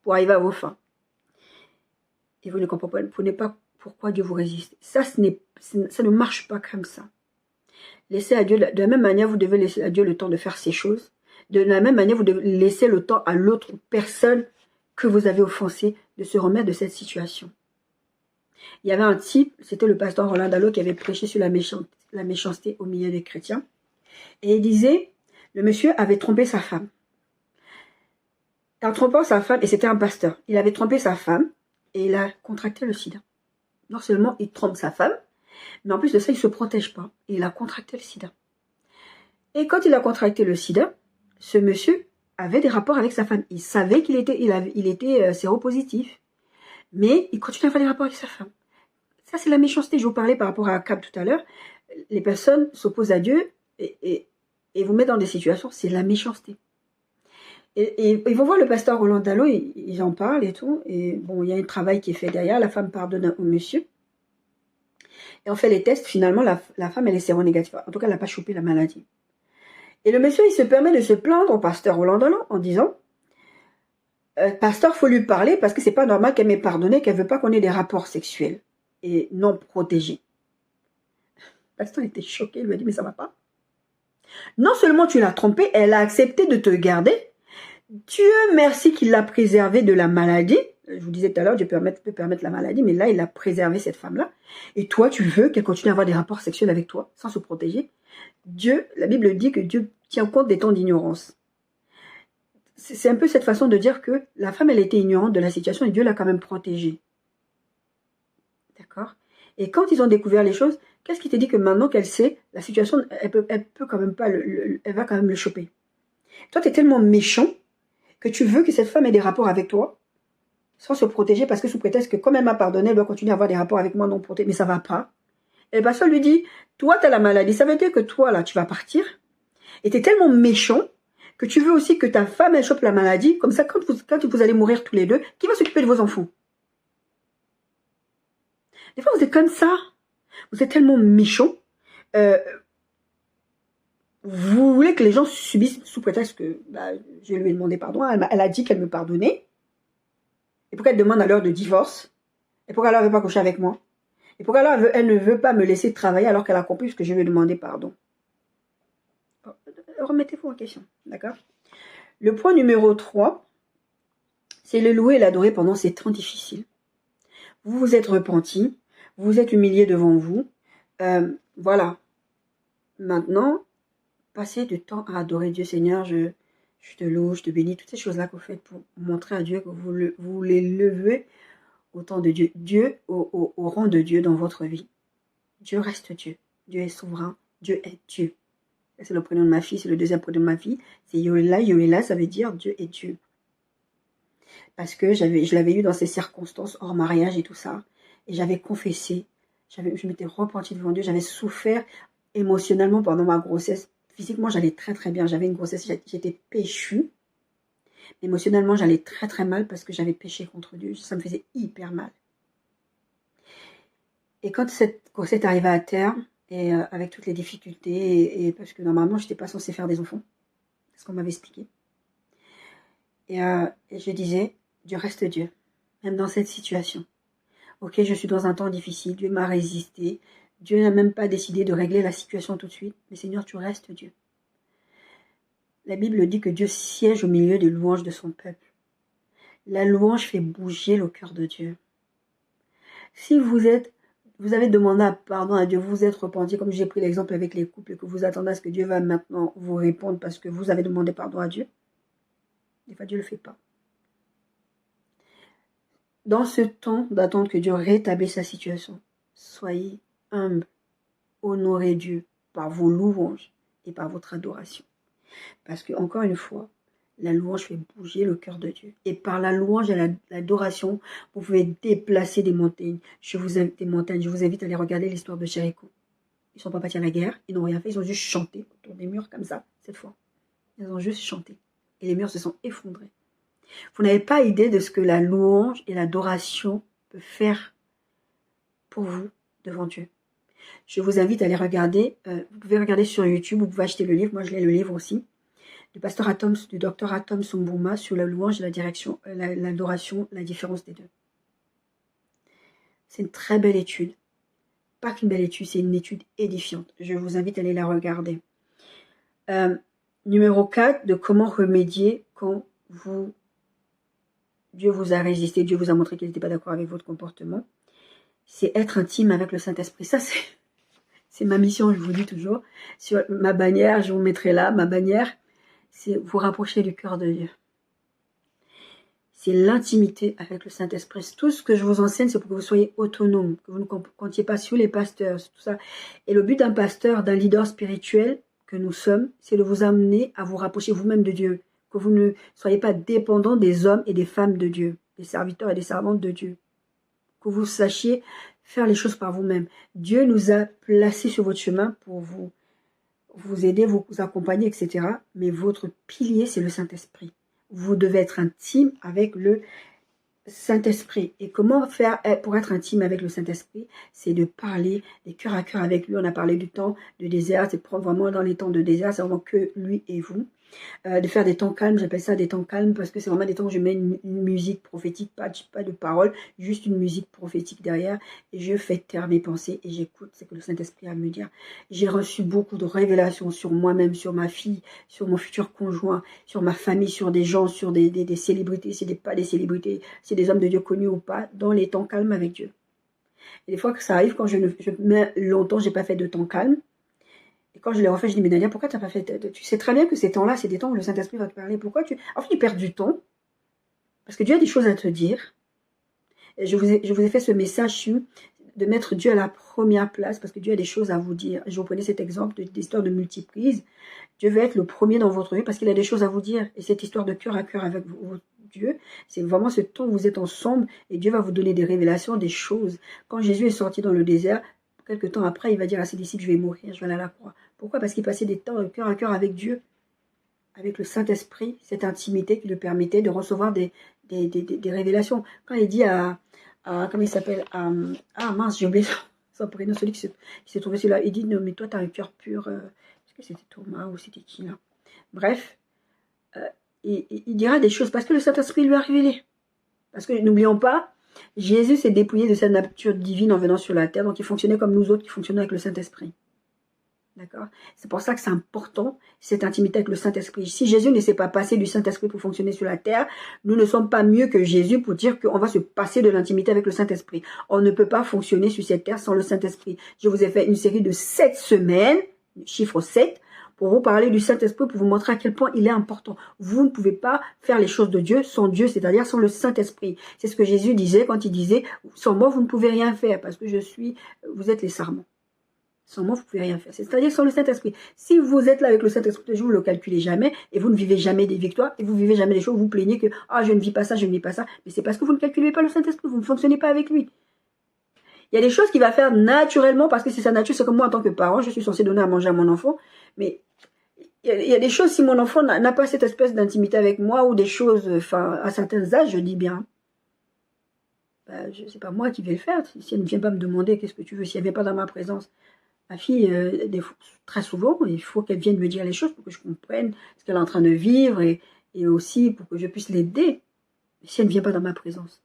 pour arriver à vos fins. Et vous ne comprenez pas pourquoi Dieu vous résiste. Ça ne marche pas comme ça. Laissez à Dieu, de la même manière, vous devez laisser à Dieu le temps de faire ces choses. De la même manière, vous devez laisser le temps à l'autre personne que vous avez offensé de se remettre de cette situation. Il y avait un type, c'était le pasteur Roland Dallot qui avait prêché sur la méchanceté au milieu des chrétiens. Et il disait, le monsieur avait trompé sa femme. En trompant sa femme, et c'était un pasteur, il avait trompé sa femme et il a contracté le sida. Non seulement il trompe sa femme, mais en plus de ça, il ne se protège pas. Et il a contracté le sida. Et quand il a contracté le sida, ce monsieur avait des rapports avec sa femme. Il savait qu'il était séropositif. Mais il continue à avoir des rapports avec sa femme. Ça, c'est la méchanceté. Je vous parlais par rapport à Cap tout à l'heure. Les personnes s'opposent à Dieu et vous mettent dans des situations, c'est la méchanceté. Et ils vont voir le pasteur Roland Dallot, ils en parlent et tout. Et bon, il y a un travail qui est fait derrière. La femme pardonne au monsieur. Et on fait les tests. Finalement, la femme, elle est séronégative. En tout cas, elle n'a pas chopé la maladie. Et le monsieur, il se permet de se plaindre au pasteur Roland Dallot en disant, pasteur, faut lui parler parce que c'est pas normal qu'elle m'ait pardonné, qu'elle veut pas qu'on ait des rapports sexuels et non protégés. Le pasteur était choqué, il lui a dit, mais ça va pas. Non seulement tu l'as trompée, elle a accepté de te garder. Dieu merci qu'il l'a préservée de la maladie. Je vous disais tout à l'heure, Dieu peut permettre la maladie, mais là, il a préservé cette femme-là. Et toi, tu veux qu'elle continue à avoir des rapports sexuels avec toi sans se protéger. Dieu, la Bible dit que Dieu tient compte des temps d'ignorance. C'est un peu cette façon de dire que la femme, elle était ignorante de la situation et Dieu l'a quand même protégée. D'accord? Et quand ils ont découvert les choses, qu'est-ce qui te dit que maintenant qu'elle sait, la situation, elle peut quand même pas, elle va quand même le choper. Toi, tu es tellement méchant que tu veux que cette femme ait des rapports avec toi sans se protéger parce que sous prétexte que comme elle m'a pardonné, elle doit continuer à avoir des rapports avec moi non protégés. Mais ça va pas. Et le pasteur lui dit, toi, tu as la maladie. Ça veut dire que toi, là, tu vas partir. Et tu es tellement méchant que tu veux aussi que ta femme, elle chope la maladie. Comme ça, quand vous allez mourir tous les deux, qui va s'occuper de vos enfants? Des fois, vous êtes comme ça. Vous êtes tellement méchant. Vous voulez que les gens subissent sous prétexte que je lui ai demandé pardon. Elle a dit qu'elle me pardonnait. Et pourquoi elle demande à l'heure de divorce? Et pourquoi elle ne veut pas coucher avec moi? Et pourquoi elle ne veut pas me laisser travailler alors qu'elle a compris ce que je lui ai demandé pardon? Remettez-vous en question, d'accord? Le point numéro 3, c'est le louer et l'adorer pendant ces temps difficiles. Vous vous êtes repenti, vous vous êtes humilié devant vous. Voilà. Maintenant, passez du temps à adorer Dieu. Seigneur, je te loue, je te bénis. Toutes ces choses-là que vous faites pour montrer à Dieu que vous les levez au temps de Dieu. Dieu, au rang de Dieu dans votre vie. Dieu reste Dieu. Dieu est souverain. Dieu est Dieu. C'est le prénom de ma fille, c'est le deuxième prénom de ma fille. C'est Yoéla. Yoéla, ça veut dire Dieu est Dieu. Parce que je l'avais eu dans ces circonstances, hors mariage et tout ça. Et j'avais confessé. Je m'étais repentie devant Dieu. J'avais souffert émotionnellement pendant ma grossesse. Physiquement, j'allais très très bien. J'avais une grossesse, j'étais péchue. Émotionnellement, j'allais très très mal parce que j'avais péché contre Dieu. Ça me faisait hyper mal. Et quand cette grossesse arrivait à terme, et avec toutes les difficultés, et parce que normalement, je n'étais pas censée faire des enfants, c'est ce qu'on m'avait expliqué. Et je disais, Dieu reste Dieu, même dans cette situation. Ok, je suis dans un temps difficile, Dieu m'a résisté, Dieu n'a même pas décidé de régler la situation tout de suite, mais Seigneur, tu restes Dieu. La Bible dit que Dieu siège au milieu des louanges de son peuple. La louange fait bouger le cœur de Dieu. Si vous avez demandé pardon à Dieu, vous vous êtes repenti, comme j'ai pris l'exemple avec les couples, et que vous attendez à ce que Dieu va maintenant vous répondre parce que vous avez demandé pardon à Dieu, des fois Dieu ne le fait pas. Dans ce temps d'attendre que Dieu rétablisse sa situation, soyez humbles, honorez Dieu par vos louanges et par votre adoration. Parce que, encore une fois, la louange fait bouger le cœur de Dieu. Et par la louange et l'adoration, vous pouvez déplacer des montagnes. Je vous invite à aller regarder l'histoire de Jéricho. Ils ne sont pas partis à la guerre, ils n'ont rien fait, ils ont juste chanté autour des murs comme ça, cette fois. Ils ont juste chanté. Et les murs se sont effondrés. Vous n'avez pas idée de ce que la louange et l'adoration peut faire pour vous devant Dieu. Je vous invite à aller regarder. Vous pouvez regarder sur YouTube, vous pouvez acheter le livre. Moi, je l'ai le livre aussi. Du docteur Atom Sumbuma sur la louange et la direction, l'adoration, la différence des deux. C'est une très belle étude. Pas qu'une belle étude, c'est une étude édifiante. Je vous invite à aller la regarder. Numéro 4, de comment remédier quand Dieu vous a résisté, Dieu vous a montré qu'il n'était pas d'accord avec votre comportement. C'est être intime avec le Saint-Esprit. Ça, c'est ma mission, je vous dis toujours. Sur ma bannière, je vous mettrai là, ma bannière, c'est vous rapprocher du cœur de Dieu. C'est l'intimité avec le Saint-Esprit. Tout ce que je vous enseigne, c'est pour que vous soyez autonome, que vous ne comptiez pas sur les pasteurs, tout ça. Et le but d'un pasteur, d'un leader spirituel que nous sommes, c'est de vous amener à vous rapprocher vous-même de Dieu. Que vous ne soyez pas dépendants des hommes et des femmes de Dieu, des serviteurs et des servantes de Dieu. Que vous sachiez faire les choses par vous-même. Dieu nous a placés sur votre chemin pour vous aider, vous accompagner, etc. Mais votre pilier, c'est le Saint-Esprit. Vous devez être intime avec le Saint-Esprit. Et comment faire pour être intime avec le Saint-Esprit? C'est de parler des cœur à cœur avec lui. On a parlé du temps de désert, c'est prendre vraiment dans les temps de désert, c'est vraiment que lui et vous. De faire des temps calmes, j'appelle ça des temps calmes parce que c'est vraiment des temps où je mets une musique prophétique, pas de paroles, juste une musique prophétique derrière et je fais taire mes pensées et j'écoute ce que le Saint-Esprit a à me dire. J'ai reçu beaucoup de révélations sur moi-même, sur ma fille, sur mon futur conjoint, sur ma famille, sur des gens, sur des célébrités, pas des célébrités, c'est des hommes de Dieu connus ou pas, dans les temps calmes avec Dieu. Et des fois que ça arrive, quand je mets longtemps, j'ai pas fait de temps calme. Et quand je l'ai refait, je dis, mais Nadia, pourquoi tu n'as pas fait... Tu sais très bien que ces temps-là, c'est des temps où le Saint-Esprit va te parler. Pourquoi En fait, tu perds du temps. Parce que Dieu a des choses à te dire. Et je vous ai fait ce message de mettre Dieu à la première place, parce que Dieu a des choses à vous dire. Je vous prenais cet exemple d'histoire de multiprise. Dieu veut être le premier dans votre vie parce qu'il a des choses à vous dire. Et cette histoire de cœur à cœur avec Dieu, c'est vraiment ce temps où vous êtes ensemble et Dieu va vous donner des révélations, des choses. Quand Jésus est sorti dans le désert, quelque temps après, il va dire à ses disciples, je vais mourir, je vais aller à la croix. Pourquoi? Parce qu'il passait des temps de cœur à cœur avec Dieu, avec le Saint-Esprit, cette intimité qui lui permettait de recevoir des révélations. Quand il dit comment il s'appelle, mince, j'ai oublié son prénom, celui qui s'est trouvé celui-là, il dit, non mais toi tu as un cœur pur, est-ce que c'était Thomas ou c'était qui là? Bref, il dira des choses parce que le Saint-Esprit lui a révélé. Parce que n'oublions pas, Jésus s'est dépouillé de sa nature divine en venant sur la terre, donc il fonctionnait comme nous autres qui fonctionnons avec le Saint-Esprit. D'accord? C'est pour ça que c'est important, cette intimité avec le Saint-Esprit. Si Jésus ne s'est pas passé du Saint-Esprit pour fonctionner sur la terre, nous ne sommes pas mieux que Jésus pour dire qu'on va se passer de l'intimité avec le Saint-Esprit. On ne peut pas fonctionner sur cette terre sans le Saint-Esprit. Je vous ai fait une série de 7 semaines, chiffre 7, pour vous parler du Saint-Esprit, pour vous montrer à quel point il est important. Vous ne pouvez pas faire les choses de Dieu sans Dieu, c'est-à-dire sans le Saint-Esprit. C'est ce que Jésus disait quand il disait, sans moi, vous ne pouvez rien faire, parce que vous êtes les sarments. Sans moi, vous ne pouvez rien faire. C'est-à-dire sans le Saint-Esprit. Si vous êtes là avec le Saint-Esprit, vous ne le calculez jamais, et vous ne vivez jamais des victoires, et vous vivez jamais des choses, vous plaignez que, je ne vis pas ça, je ne vis pas ça. Mais c'est parce que vous ne calculez pas le Saint-Esprit, vous ne fonctionnez pas avec lui. Il y a des choses qu'il va faire naturellement, parce que c'est sa nature, c'est comme moi en tant que parent, je suis censée donner à manger à mon enfant, mais il y a des choses, si mon enfant n'a pas cette espèce d'intimité avec moi, ou des choses, à certains âges, je dis bien, c'est pas moi qui vais le faire. Si elle ne vient pas me demander qu'est-ce que tu veux, si elle ne vient pas dans ma présence, ma fille, très souvent, il faut qu'elle vienne me dire les choses pour que je comprenne ce qu'elle est en train de vivre et aussi pour que je puisse l'aider. Si elle ne vient pas dans ma présence,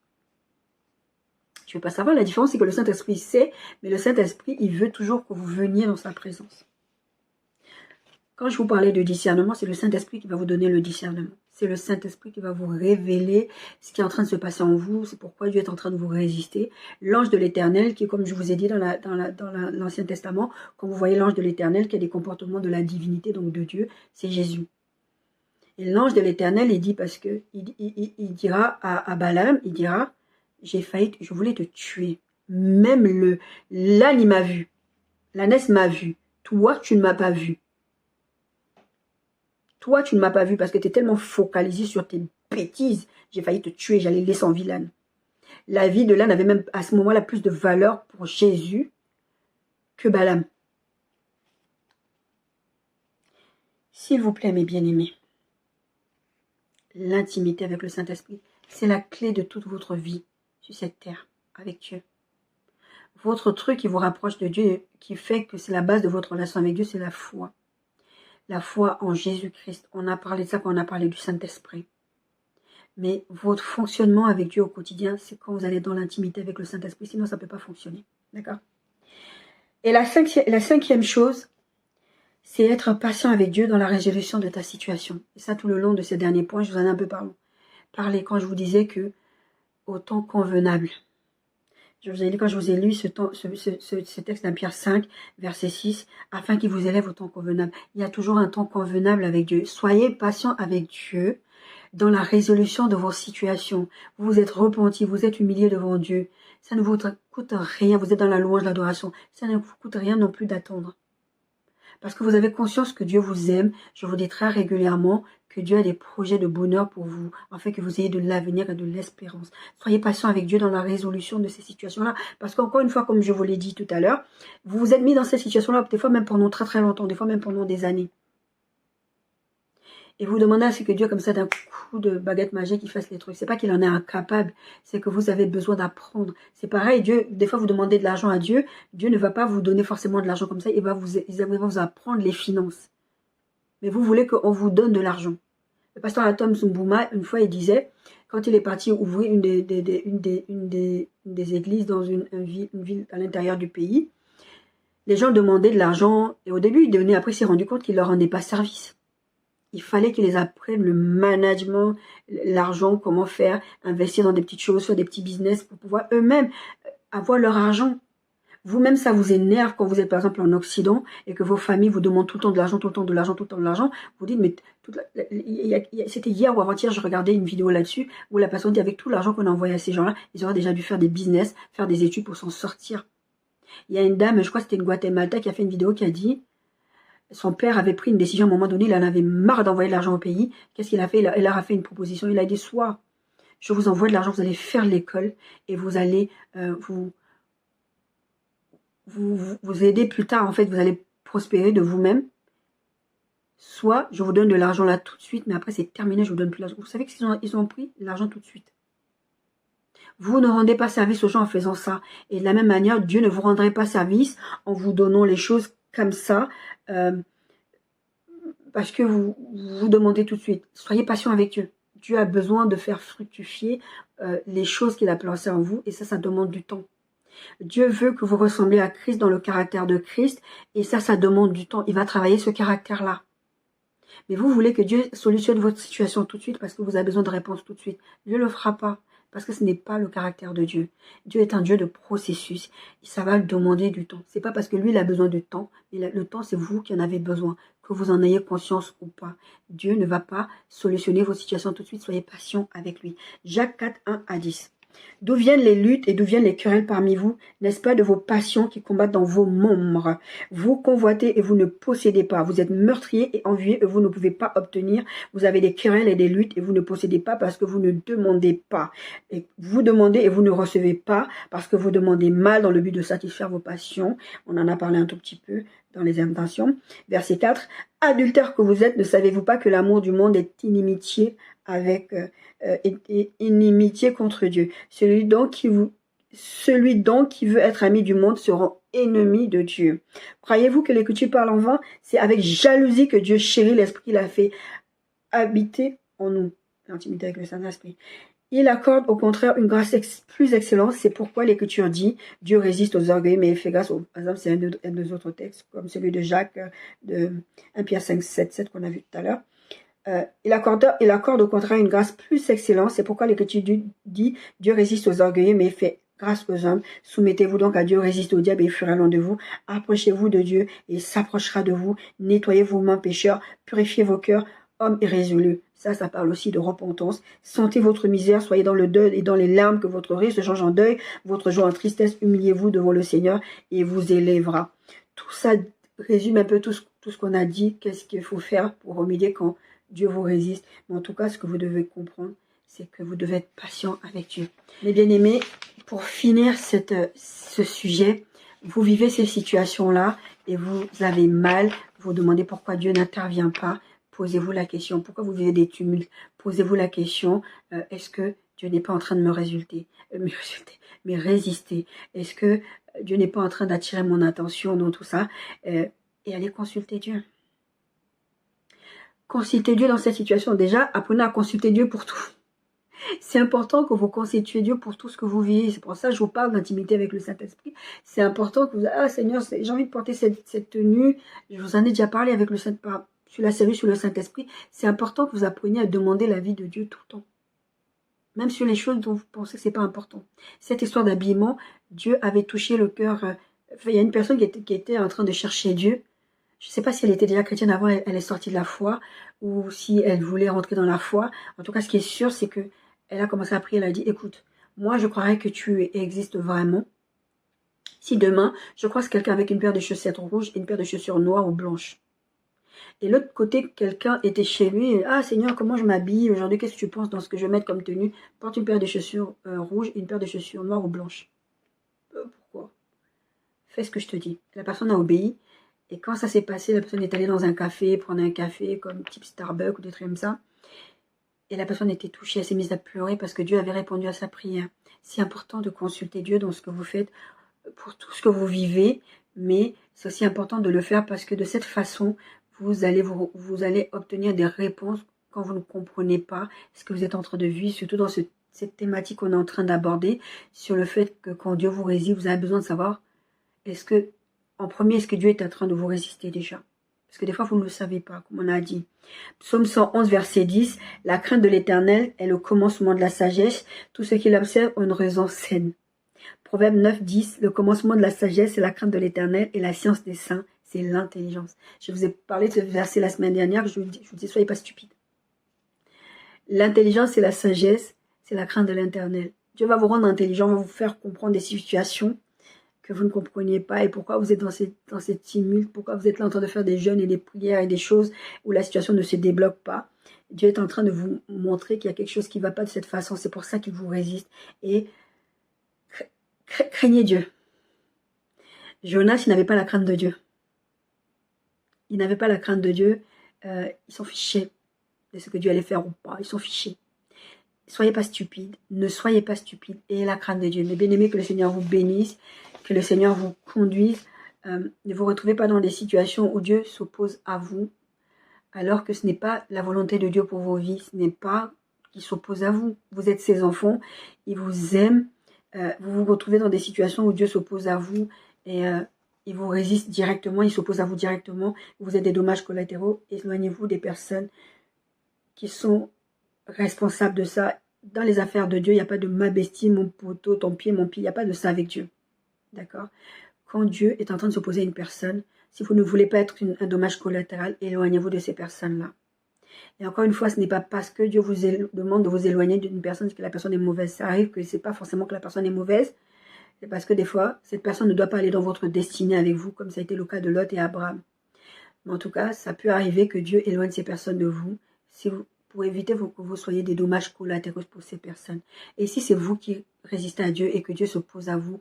je ne vais pas savoir. La différence, c'est que le Saint-Esprit sait, mais le Saint-Esprit, il veut toujours que vous veniez dans sa présence. Quand je vous parlais de discernement, c'est le Saint-Esprit qui va vous donner le discernement. C'est le Saint-Esprit qui va vous révéler ce qui est en train de se passer en vous. C'est pourquoi Dieu est en train de vous résister. L'ange de l'Éternel, qui, comme je vous ai dit dans l'Ancien Testament, quand vous voyez l'ange de l'Éternel, qui a des comportements de la divinité, donc de Dieu, c'est Jésus. Et l'ange de l'Éternel, il dit, parce que il dira à Balaam, il dira, je voulais te tuer. Même l'âne, il m'a vu. L'ânesse m'a vu. Toi, tu ne m'as pas vu. Toi, tu ne m'as pas vu parce que tu es tellement focalisé sur tes bêtises. J'ai failli te tuer, j'allais laisser en vie l'âne. La vie de l'âne avait même à ce moment-là plus de valeur pour Jésus que Balaam. S'il vous plaît, mes bien-aimés, l'intimité avec le Saint-Esprit, c'est la clé de toute votre vie sur cette terre, avec Dieu. Votre truc qui vous rapproche de Dieu, qui fait que c'est la base de votre relation avec Dieu, c'est la foi. La foi en Jésus-Christ. On a parlé de ça quand on a parlé du Saint-Esprit. Mais votre fonctionnement avec Dieu au quotidien, c'est quand vous allez dans l'intimité avec le Saint-Esprit. Sinon, ça ne peut pas fonctionner. D'accord? Et la cinquième chose, c'est être patient avec Dieu dans la résolution de ta situation. Et ça, tout le long de ces derniers points, je vous en ai un peu parlé quand je vous disais que au temps convenable. Je vous ai dit quand je vous ai lu ce texte d'un Pierre 5, verset 6, afin qu'il vous élève au temps convenable. Il y a toujours un temps convenable avec Dieu. Soyez patient avec Dieu dans la résolution de vos situations. Vous vous êtes repenti, vous êtes humilié devant Dieu. Ça ne vous coûte rien. Vous êtes dans la louange, l'adoration. Ça ne vous coûte rien non plus d'attendre. Parce que vous avez conscience que Dieu vous aime. Je vous dis très régulièrement que Dieu a des projets de bonheur pour vous, afin que vous ayez de l'avenir et de l'espérance. Soyez patient avec Dieu dans la résolution de ces situations-là. Parce qu'encore une fois, comme je vous l'ai dit tout à l'heure, vous vous êtes mis dans ces situations-là, des fois même pendant très très longtemps, des fois même pendant des années. Et vous demandez à ce que Dieu, comme ça, d'un coup de baguette magique, il fasse les trucs. C'est pas qu'il en est incapable, c'est que vous avez besoin d'apprendre. C'est pareil, Dieu, des fois vous demandez de l'argent à Dieu, Dieu ne va pas vous donner forcément de l'argent comme ça, il va vous apprendre les finances. Mais vous voulez qu'on vous donne de l'argent. Le pasteur Atom Zumbouma, une fois, il disait, quand il est parti ouvrir une des églises dans une ville à l'intérieur du pays, les gens demandaient de l'argent, et au début, il donnait, après il s'est rendu compte qu'il ne leur rendait pas service. Il fallait qu'ils apprennent le management, l'argent, comment faire, investir dans des petites choses, faire des petits business pour pouvoir eux-mêmes avoir leur argent. Vous-même, ça vous énerve quand vous êtes par exemple en Occident et que vos familles vous demandent tout le temps de l'argent, tout le temps de l'argent, tout le temps de l'argent. Vous dites, mais c'était hier ou avant-hier, je regardais une vidéo là-dessus où la personne dit, avec tout l'argent qu'on a envoyé à ces gens-là, ils auraient déjà dû faire des business, faire des études pour s'en sortir. Il y a une dame, je crois que c'était une Guatémalta, qui a fait une vidéo qui a dit, son père avait pris une décision à un moment donné, il en avait marre d'envoyer de l'argent au pays. Qu'est-ce qu'il a fait? Il leur a fait une proposition. Il a dit, soit je vous envoie de l'argent, vous allez faire l'école et vous allez vous aider plus tard, en fait, vous allez prospérer de vous-même. Soit je vous donne de l'argent là tout de suite, mais après c'est terminé, je vous donne plus l'argent. Vous savez qu'ils ont pris l'argent tout de suite. Vous ne rendez pas service aux gens en faisant ça. Et de la même manière, Dieu ne vous rendrait pas service en vous donnant les choses comme ça, parce que vous demandez tout de suite. Soyez patient avec Dieu. Dieu a besoin de faire fructifier les choses qu'il a placées en vous, et ça demande du temps. Dieu veut que vous ressemblez à Christ dans le caractère de Christ, et ça demande du temps. Il va travailler ce caractère-là. Mais vous voulez que Dieu solutionne votre situation tout de suite parce que vous avez besoin de réponses tout de suite. Dieu ne le fera pas. Parce que ce n'est pas le caractère de Dieu. Dieu est un Dieu de processus. Et ça va demander du temps. C'est pas parce que lui, il a besoin de temps. Mais le temps, c'est vous qui en avez besoin. que vous en ayez conscience ou pas. Dieu ne va pas solutionner vos situations tout de suite. Soyez patient avec lui. Jacques 4, 1 à 10. D'où viennent les luttes et d'où viennent les querelles parmi vous? N'est-ce pas de vos passions qui combattent dans vos membres? Vous convoitez et vous ne possédez pas. Vous êtes meurtrier et envieux et vous ne pouvez pas obtenir. Vous avez des querelles et des luttes et vous ne possédez pas parce que vous ne demandez pas. Et vous demandez et vous ne recevez pas parce que vous demandez mal dans le but de satisfaire vos passions. On en a parlé un tout petit peu dans les intentions. Verset 4. Adultère que vous êtes, ne savez-vous pas que l'amour du monde est inimitié avec inimitié contre Dieu. Celui donc qui veut être ami du monde se rend ennemi de Dieu. Croyez-vous que l'Écriture parle en vain? C'est avec jalousie que Dieu chérit l'Esprit qu'il a fait habiter en nous. L'intimité avec le Saint-Esprit. Il accorde au contraire une grâce plus excellente. C'est pourquoi l'Écriture dit Dieu résiste aux orgueilleux, mais il fait grâce aux... Par exemple, c'est un des autres textes, comme celui de Jacques, de 1 Pierre 5, 7, 7 qu'on a vu tout à l'heure. Il accorde au contraire une grâce plus excellente. C'est pourquoi l'Écriture dit Dieu résiste aux orgueilleux, mais il fait grâce aux hommes. Soumettez-vous donc à Dieu, résistez au diable et il fuira loin de vous. Approchez-vous de Dieu et il s'approchera de vous. Nettoyez vos mains pécheurs, purifiez vos cœurs, hommes irrésolus. Ça parle aussi de repentance. Sentez votre misère, soyez dans le deuil et dans les larmes, que votre rire se change en deuil, votre joie en tristesse. Humiliez-vous devant le Seigneur et il vous élèvera. Tout ça résume un peu tout ce qu'on a dit. Qu'est-ce qu'il faut faire pour remédier quand Dieu vous résiste. Mais en tout cas, ce que vous devez comprendre, c'est que vous devez être patient avec Dieu. Mes bien-aimés, pour finir ce sujet, vous vivez ces situations-là et vous avez mal, vous demandez pourquoi Dieu n'intervient pas. Posez-vous la question, pourquoi vous vivez des tumultes? Posez-vous la question, est-ce que Dieu n'est pas en train de me résister? Est-ce que Dieu n'est pas en train d'attirer mon attention dans tout ça? Et allez consulter Dieu. Consultez Dieu dans cette situation. Déjà, apprenez à consulter Dieu pour tout. C'est important que vous consultiez Dieu pour tout ce que vous vivez. C'est pour ça que je vous parle d'intimité avec le Saint-Esprit. C'est important que vous... Ah Seigneur, j'ai envie de porter cette tenue. Je vous en ai déjà parlé avec sur la série sur le Saint-Esprit. C'est important que vous appreniez à demander l'avis de Dieu tout le temps. Même sur les choses dont vous pensez que ce n'est pas important. Cette histoire d'habillement, Dieu avait touché le cœur. Il y a une personne qui était en train de chercher Dieu. Je ne sais pas si elle était déjà chrétienne avant, elle est sortie de la foi, ou si elle voulait rentrer dans la foi. En tout cas, ce qui est sûr, c'est que elle a commencé à prier, elle a dit, écoute, moi je croirais que tu existes vraiment. Si demain, je croise quelqu'un avec une paire de chaussettes rouges et une paire de chaussures noires ou blanches. Et l'autre côté, quelqu'un était chez lui, et, ah Seigneur, comment je m'habille aujourd'hui, qu'est-ce que tu penses dans ce que je vais mettre comme tenue? Porte une paire de chaussures rouges et une paire de chaussures noires ou blanches. Pourquoi? Fais ce que je te dis. La personne a obéi. Et quand ça s'est passé, la personne est allée dans un café, prendre un café comme type Starbucks ou des trucs comme ça. Et la personne était touchée, elle s'est mise à pleurer parce que Dieu avait répondu à sa prière. C'est important de consulter Dieu dans ce que vous faites, pour tout ce que vous vivez, mais c'est aussi important de le faire parce que de cette façon, vous allez obtenir des réponses quand vous ne comprenez pas ce que vous êtes en train de vivre, surtout dans cette thématique qu'on est en train d'aborder, sur le fait que quand Dieu vous résiste, vous avez besoin de savoir, en premier, est-ce que Dieu est en train de vous résister déjà? Parce que des fois, vous ne le savez pas, comme on a dit. Psaume 111, verset 10. La crainte de l'Éternel est le commencement de la sagesse. Tout ce qui l'observe ont une raison saine. Proverbe 9, 10. Le commencement de la sagesse, c'est la crainte de l'Éternel et la science des saints, c'est l'intelligence. Je vous ai parlé de ce verset la semaine dernière. Je vous dis, soyez pas stupides. L'intelligence et la sagesse, c'est la crainte de l'Éternel. Dieu va vous rendre intelligent, va vous faire comprendre des situations que vous ne compreniez pas et pourquoi vous êtes dans cette tumulte, pourquoi vous êtes là en train de faire des jeûnes et des prières et des choses où la situation ne se débloque pas. Dieu est en train de vous montrer qu'il y a quelque chose qui ne va pas de cette façon. C'est pour ça qu'il vous résiste. Et craignez Dieu. Jonas, il n'avait pas la crainte de Dieu. Il n'avait pas la crainte de Dieu. Ils s'en fichaient de ce que Dieu allait faire ou pas. Ils s'en fichaient. Soyez pas stupides. Ne soyez pas stupides. Ayez la crainte de Dieu. Mais bien aimé, que le Seigneur vous bénisse. Que le Seigneur vous conduise. Ne vous retrouvez pas dans des situations où Dieu s'oppose à vous, alors que ce n'est pas la volonté de Dieu pour vos vies. Ce n'est pas qu'il s'oppose à vous. Vous êtes ses enfants. Il vous aime. Vous vous retrouvez dans des situations où Dieu s'oppose à vous et il vous résiste directement. Il s'oppose à vous directement. Vous êtes des dommages collatéraux. Éloignez-vous des personnes qui sont responsables de ça. Dans les affaires de Dieu, il n'y a pas de ma bestie, mon poteau, ton pied, mon pied. Il n'y a pas de ça avec Dieu. D'accord? Quand Dieu est en train de s'opposer à une personne, Si vous ne voulez pas être un dommage collatéral, éloignez-vous de ces personnes-là. Et encore une fois, ce n'est pas parce que Dieu vous demande de vous éloigner d'une personne que la personne est mauvaise. Ça arrive que ce n'est pas forcément que la personne est mauvaise. C'est parce que des fois, cette personne ne doit pas aller dans votre destinée avec vous, comme ça a été le cas de Lot et Abraham. Mais en tout cas, ça peut arriver que Dieu éloigne ces personnes de vous, pour éviter que vous soyez des dommages collatéraux pour ces personnes. Et si c'est vous qui résistez à Dieu et que Dieu s'oppose à vous,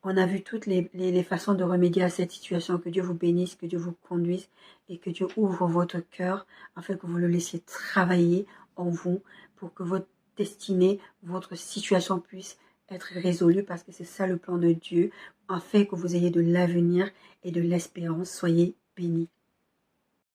on a vu toutes les façons de remédier à cette situation. Que Dieu vous bénisse, que Dieu vous conduise et que Dieu ouvre votre cœur afin que vous le laissiez travailler en vous pour que votre destinée, votre situation puisse être résolue, parce que c'est ça le plan de Dieu, afin que vous ayez de l'avenir et de l'espérance. Soyez bénis.